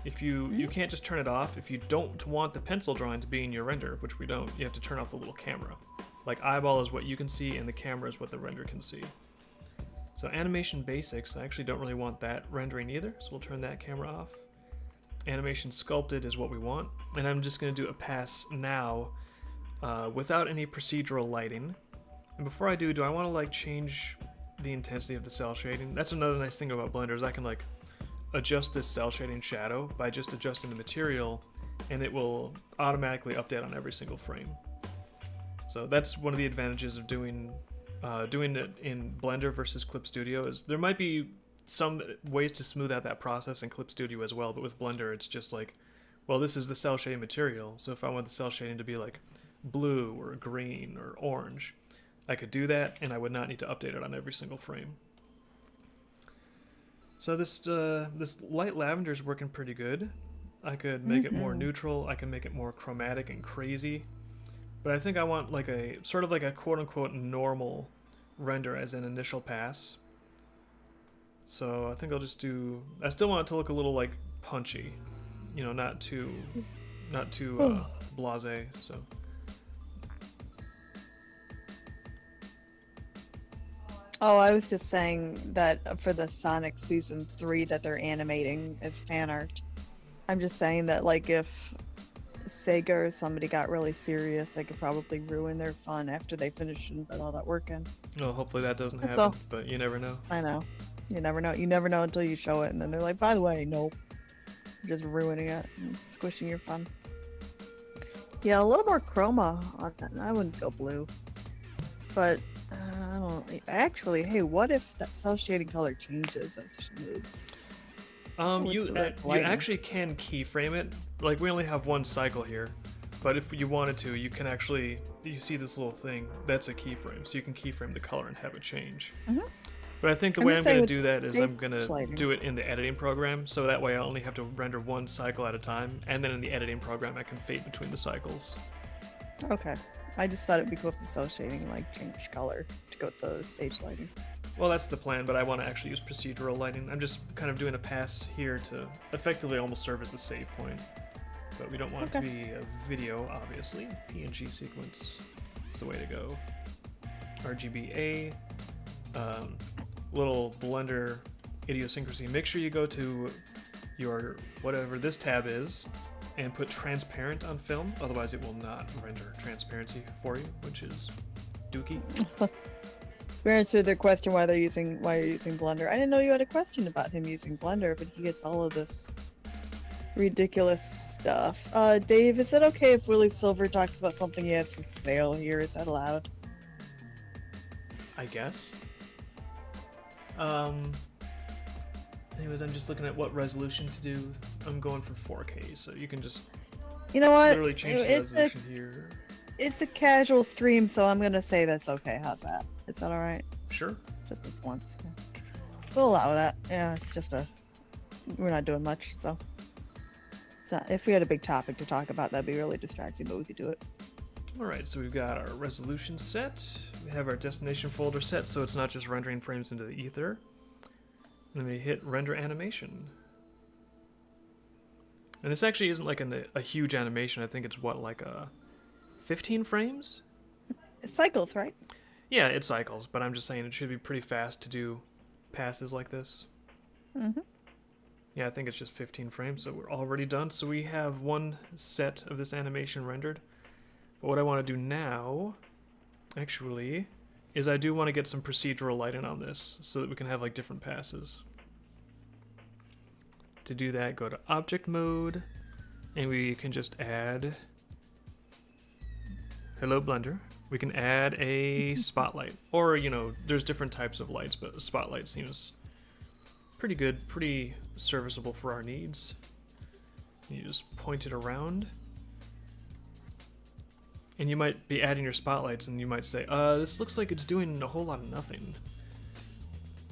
If you can't just turn it off. If you don't want the pencil drawing to be in your render, which we don't, you have to turn off the little camera. Like eyeball is what you can see and the camera is what the render can see. So animation basics, I actually don't really want that rendering either, so we'll turn that camera off. Animation sculpted is what we want, and I'm just going to do a pass now without any procedural lighting. And before I do I want to like change the intensity of the cell shading? That's another nice thing about Blender is I can like adjust this cell shading shadow by just adjusting the material, and it will automatically update on every single frame. So that's one of the advantages of doing it in Blender versus Clip Studio. Is there might be some ways to smooth out that process in Clip Studio as well, but with Blender it's just like, well, this is the cell shading material, so if I want the cell shading to be like blue or green or orange, I could do that and I would not need to update it on every single frame. So this light lavender is working pretty good. I could make it more neutral, I can make it more chromatic and crazy, but I think I want like a sort of like a quote-unquote normal render as an initial pass. So I think I'll just do. I still want it to look a little like punchy, you know, not too blasé. So Oh, I was just saying that for the Sonic Season 3 that they're animating as fan art. I'm just saying that, like, if Sega or somebody got really serious, they could probably ruin their fun after they finish and put all that work in. well, hopefully that doesn't That's happen, all. but you never know. I know. You never know. You never know until you show it, and then they're like, by the way, nope. You're just ruining it and squishing your fun. Yeah, a little more chroma on that. I wouldn't go blue. But, I don't... Actually, hey, what if that cell shading color changes as she moves? You actually can keyframe it. Like, we only have one cycle here, but if you wanted to, you can actually. You see this little thing? That's a keyframe, so you can keyframe the color and have it change. But I think the way I'm going to do that is I'm going to do it in the editing program, so that way I only have to render one cycle at a time, and then in the editing program I can fade between the cycles. Okay. I just thought it'd be cool if the cell shading, like, changed color to go with the stage lighting. Well, that's the plan, but I want to actually use procedural lighting. I'm just kind of doing a pass here to effectively almost serve as a save point. But we don't want it to be a video, obviously. PNG sequence is the way to go. RGBA. Little Blender idiosyncrasy. Make sure you go to your whatever this tab is and put transparent on film, otherwise it will not render transparency for you, which is dookie. We answered their question why you're using Blender. I didn't know you had a question about him using Blender, but he gets all of this ridiculous stuff. Dave, is it okay if Willie Silver talks about something he has for sale here? Is that allowed? I guess. Anyways, I'm just looking at what resolution to do. I'm going for 4K, so you can just you know what? Literally change the resolution here. It's a casual stream, so I'm gonna say that's okay. How's that? Is that alright? Sure. Just this once. Yeah. We'll allow that. Yeah, it's just we're not doing much, so. If we had a big topic to talk about, that'd be really distracting, but we could do it. Alright, so we've got our resolution set. We have our destination folder set, so it's not just rendering frames into the ether. And then we hit render animation. And this actually isn't like a huge animation. I think it's what, like 15 frames? It cycles, right? Yeah, it cycles, but I'm just saying it should be pretty fast to do passes like this. Yeah, I think it's just 15 frames, so we're already done. So we have one set of this animation rendered. But what I want to do now, actually, is I do want to get some procedural lighting on this so that we can have like different passes. To do that, go to object mode, and we can just add, hello Blender, we can add a spotlight. Or, you know, there's different types of lights, but a spotlight seems pretty good, pretty serviceable for our needs. You just point it around. And you might be adding your spotlights and you might say, this looks like it's doing a whole lot of nothing.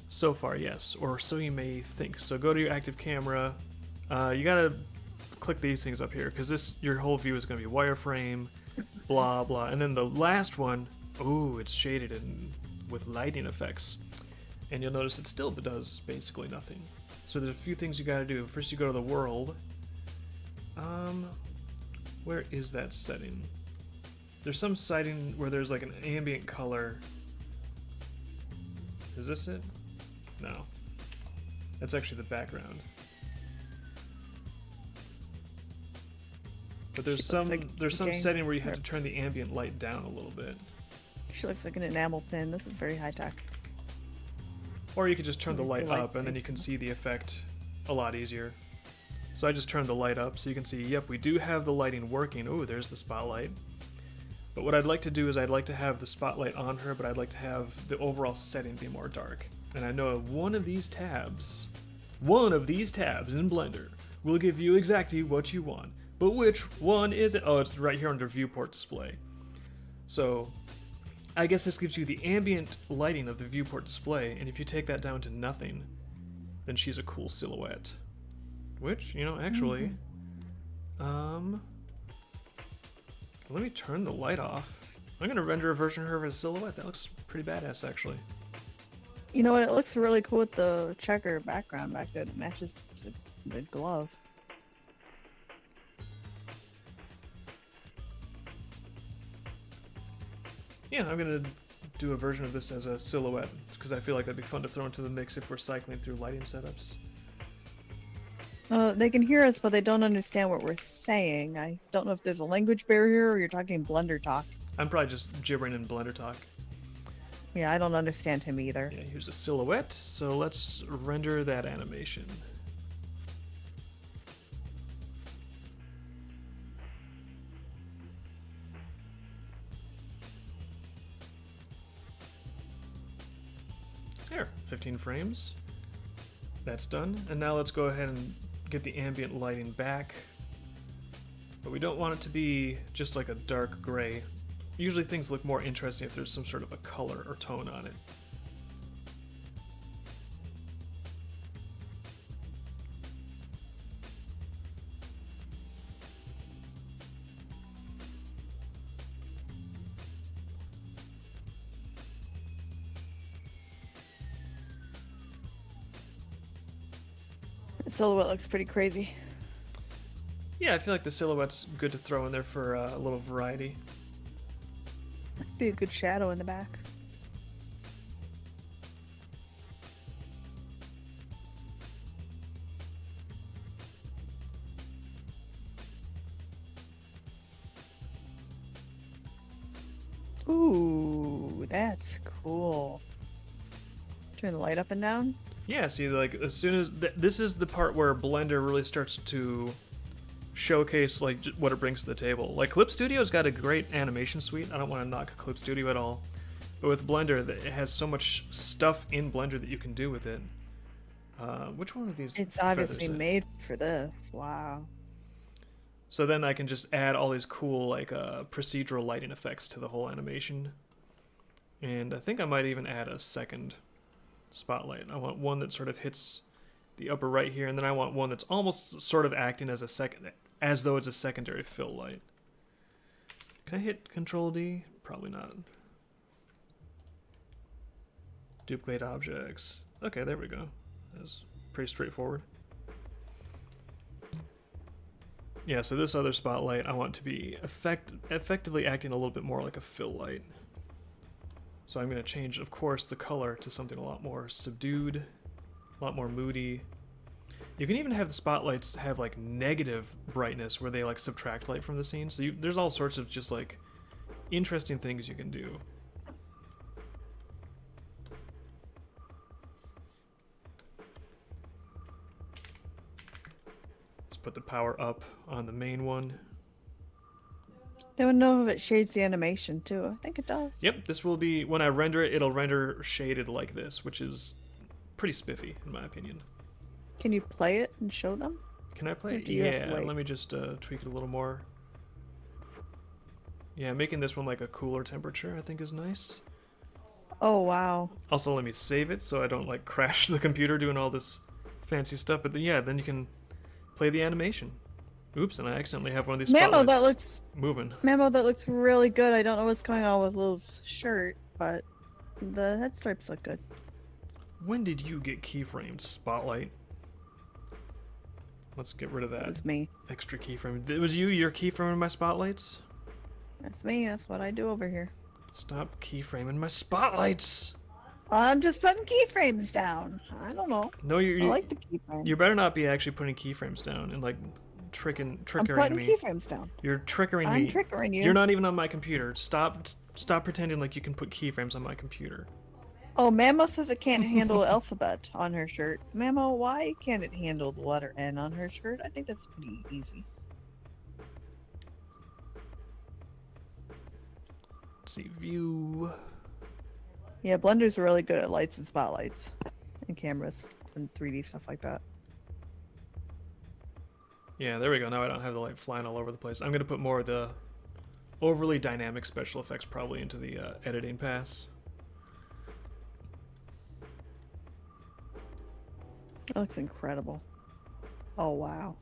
So far, yes, or so you may think. So go to your active camera. You gotta click these things up here because your whole view is gonna be wireframe, blah blah. And then the last one, ooh, it's shaded with lighting effects. And you'll notice it still does basically nothing. So there's a few things you gotta do. First you go to the world. Where is that setting? There's some setting where there's like an ambient color. Is this it? No. That's actually the background. But there's some setting where you have to turn the ambient light down a little bit. She looks like an enamel pin. This is very high tech. Or you could just turn the light up and then you can see the effect a lot easier. So I just turned the light up so you can see, yep, we do have the lighting working. Ooh, there's the spotlight. But what I'd like to do is I'd like to have the spotlight on her, but I'd like to have the overall setting be more dark. And I know one of these tabs in Blender will give you exactly what you want. But which one is it? Oh, it's right here under viewport display. So I guess this gives you the ambient lighting of the viewport display, and if you take that down to nothing, then she's a cool silhouette. Which, you know, actually, let me turn the light off. I'm gonna render a version of her as a silhouette. That looks pretty badass, actually. You know what? It looks really cool with the checker background back there that matches the glove. Yeah, I'm gonna do a version of this as a silhouette because I feel like that'd be fun to throw into the mix if we're cycling through lighting setups. They can hear us, but they don't understand what we're saying. I don't know if there's a language barrier or you're talking Blender talk. I'm probably just gibbering in Blender talk. Yeah, I don't understand him either. Yeah, here's a silhouette, so let's render that animation. There, 15 frames. That's done. And now let's go ahead and get the ambient lighting back. But we don't want it to be just like a dark gray. Usually things look more interesting if there's some sort of a color or tone on it. The silhouette looks pretty crazy. Yeah, I feel like the silhouette's good to throw in there for a little variety. Be a good shadow in the back. Ooh, that's cool. Turn the light up and down. Yeah, see, like as soon as this is the part where Blender really starts to showcase like what it brings to the table. Like Clip Studio's got a great animation suite. I don't want to knock Clip Studio at all, but with Blender, it has so much stuff in Blender that you can do with it. Which one of these? It's obviously feathers made for this. Wow. So then I can just add all these cool like procedural lighting effects to the whole animation. And I think I might even add a second spotlight. I want one that sort of hits the upper right here, and then I want one that's almost sort of acting as a second, as though it's a secondary fill light. Can I hit Control D? Probably not. Duplicate objects. Okay, there we go. That's pretty straightforward. Yeah, so this other spotlight I want to be effectively acting a little bit more like a fill light. So I'm going to change, of course, the color to something a lot more subdued, a lot more moody. You can even have the spotlights have like negative brightness where they like subtract light from the scene. So there's all sorts of just like interesting things you can do. Let's put the power up on the main one. They would know if it shades the animation too. I think it does. Yep, this will be, when I render it, it'll render shaded like this, which is pretty spiffy in my opinion. Can you play it and show them? Can I play it? do you have to Yeah, wait? let me just tweak it a little more. Yeah, making this one like a cooler temperature I think is nice. Oh, wow. Also, let me save it so I don't like crash the computer doing all this fancy stuff. But then, yeah, then you can play the animation. Oops, and I accidentally have one of these spotlights Mammo, that looks moving. Mammo, that looks really good. I don't know what's going on with Lil's shirt, but the head stripes look good. When did you get keyframed, Spotlight? Let's get rid of that That's me. extra keyframe. It was you, you're keyframing my spotlights? That's me. That's what I do over here. Stop keyframing my spotlights! I'm just putting keyframes down. I don't know. No, I you like the keyframes. you better not be actually putting keyframes down and like I'm trickering putting me. keyframes down. You're trickering I'm me. trickering you. You're not even on my computer. Stop pretending like you can put keyframes on my computer. Oh, Mammo says it can't handle alphabet on her shirt. Mammo, why can't it handle the letter N on her shirt? I think that's pretty easy. Let's see, view. Yeah, Blender's really good at lights and spotlights and cameras and 3D stuff like that. Yeah, there we go. Now I don't have the light flying all over the place. I'm going to put more of the overly dynamic special effects probably into the editing pass. That looks incredible. Oh, wow.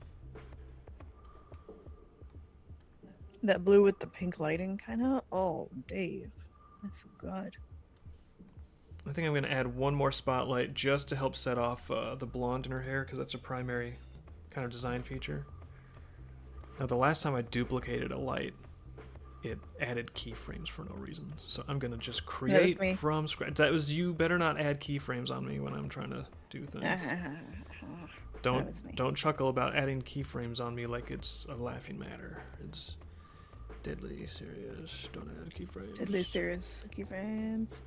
That blue with the pink lighting, kind of. Oh, Dave. That's so good. I think I'm going to add one more spotlight just to help set off the blonde in her hair, because that's a primary kind of design feature. Now, the last time I duplicated a light, it added keyframes for no reason. So I'm going to just create from scratch. That was, you better not add keyframes on me when I'm trying to do things. Don't chuckle about adding keyframes on me like it's a laughing matter. It's deadly serious. Don't add keyframes. Deadly serious keyframes.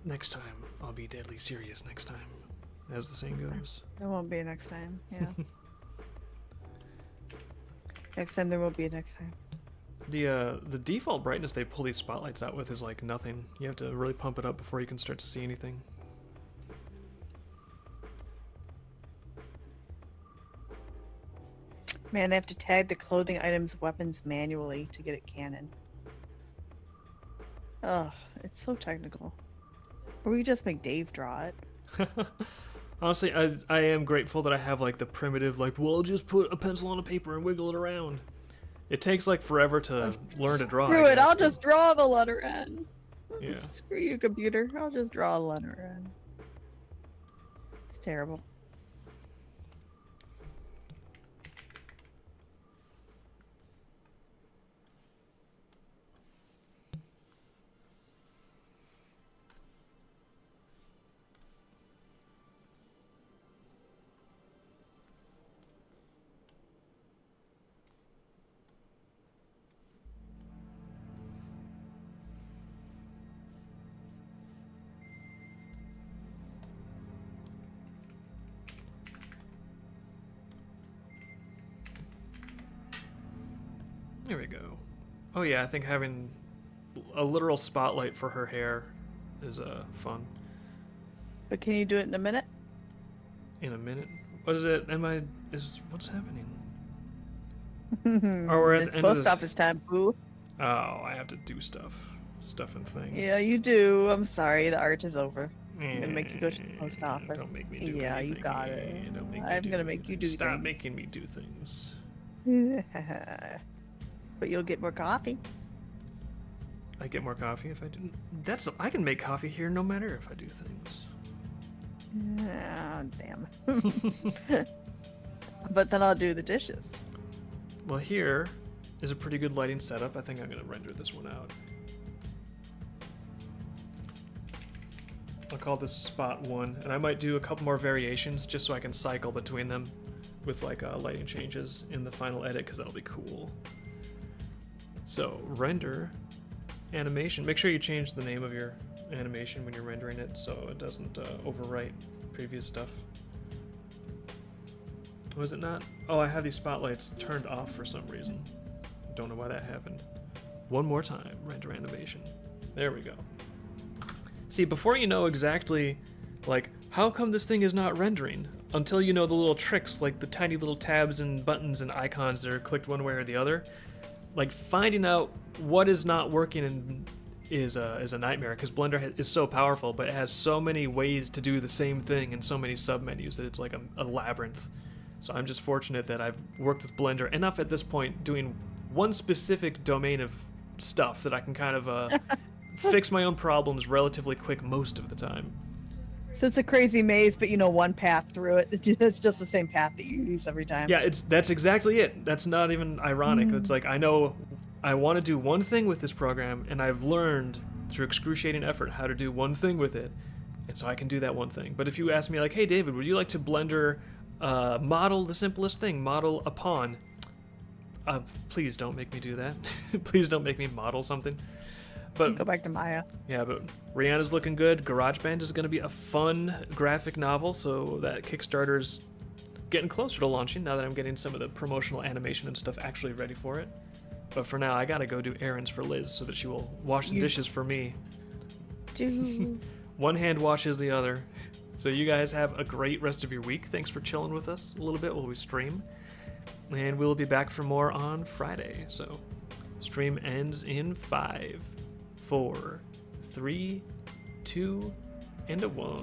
Next time, I'll be deadly serious next time, as the saying goes. There won't be a next time, yeah. Next time there will be a next time. The default brightness they pull these spotlights out with is like nothing. You have to really pump it up before you can start to see anything. Man, they have to tag the clothing items weapons manually to get it canon. Ugh, it's so technical. Or we just make Dave draw it. Honestly, I am grateful that I have like the primitive, like, well, I'll just put a pencil on a paper and wiggle it around. It takes like forever to learn to draw. Screw it, I'll just draw the letter N. Yeah. Screw you, computer. I'll just draw the letter N. It's terrible. There we go. Oh yeah, I think having a literal spotlight for her hair is fun. But can you do it in a minute? In a minute? What is it? What's happening? Oh, we're at It's the end of post this. office time, boo. Oh, I have to do stuff and things. Yeah, you do. I'm sorry, the art is over. I'm Yeah, gonna make you go to the post office. Don't make me do Yeah, anything. you got it. Don't make me I'm do gonna make you do Stop things. making me do things. But you'll get more coffee. I get more coffee if I do. I can make coffee here no matter if I do things. Oh, damn. But then I'll do the dishes. Well, here is a pretty good lighting setup. I think I'm gonna render this one out. I'll call this spot 1, and I might do a couple more variations just so I can cycle between them with like lighting changes in the final edit, because that'll be cool. So render animation. Make sure you change the name of your animation when you're rendering it so it doesn't overwrite previous stuff. Was it not? Oh, I have these spotlights turned off for some reason. Don't know why that happened. One more time, render animation. There we go. See, before you know exactly, like, how come this thing is not rendering, until you know the little tricks, like the tiny little tabs and buttons and icons that are clicked one way or the other, like finding out what is not working is a nightmare, because Blender is so powerful, but it has so many ways to do the same thing and so many submenus that it's like a labyrinth. So I'm just fortunate that I've worked with Blender enough at this point doing one specific domain of stuff that I can kind of fix my own problems relatively quick most of the time. So it's a crazy maze, but you know one path through it. It's just the same path that you use every time. Yeah, that's exactly it. That's not even ironic. It's like, I know I want to do one thing with this program, and I've learned through excruciating effort how to do one thing with it, and so I can do that one thing. But if you ask me like, hey David, would you like to Blender model the simplest thing, model a pawn? Please don't make me do that. Please don't make me model something. But go back to Maya. Yeah, but Rihanna's looking good. GarageBand is going to be a fun graphic novel, so that Kickstarter's getting closer to launching now that I'm getting some of the promotional animation and stuff actually ready for it. But for now, I gotta go do errands for Liz so that she will wash the dishes for me. One hand washes the other. So you guys have a great rest of your week. Thanks for chilling with us a little bit while we stream. And we'll be back for more on Friday. So stream ends in 5, 4, 3, 2, and a 1.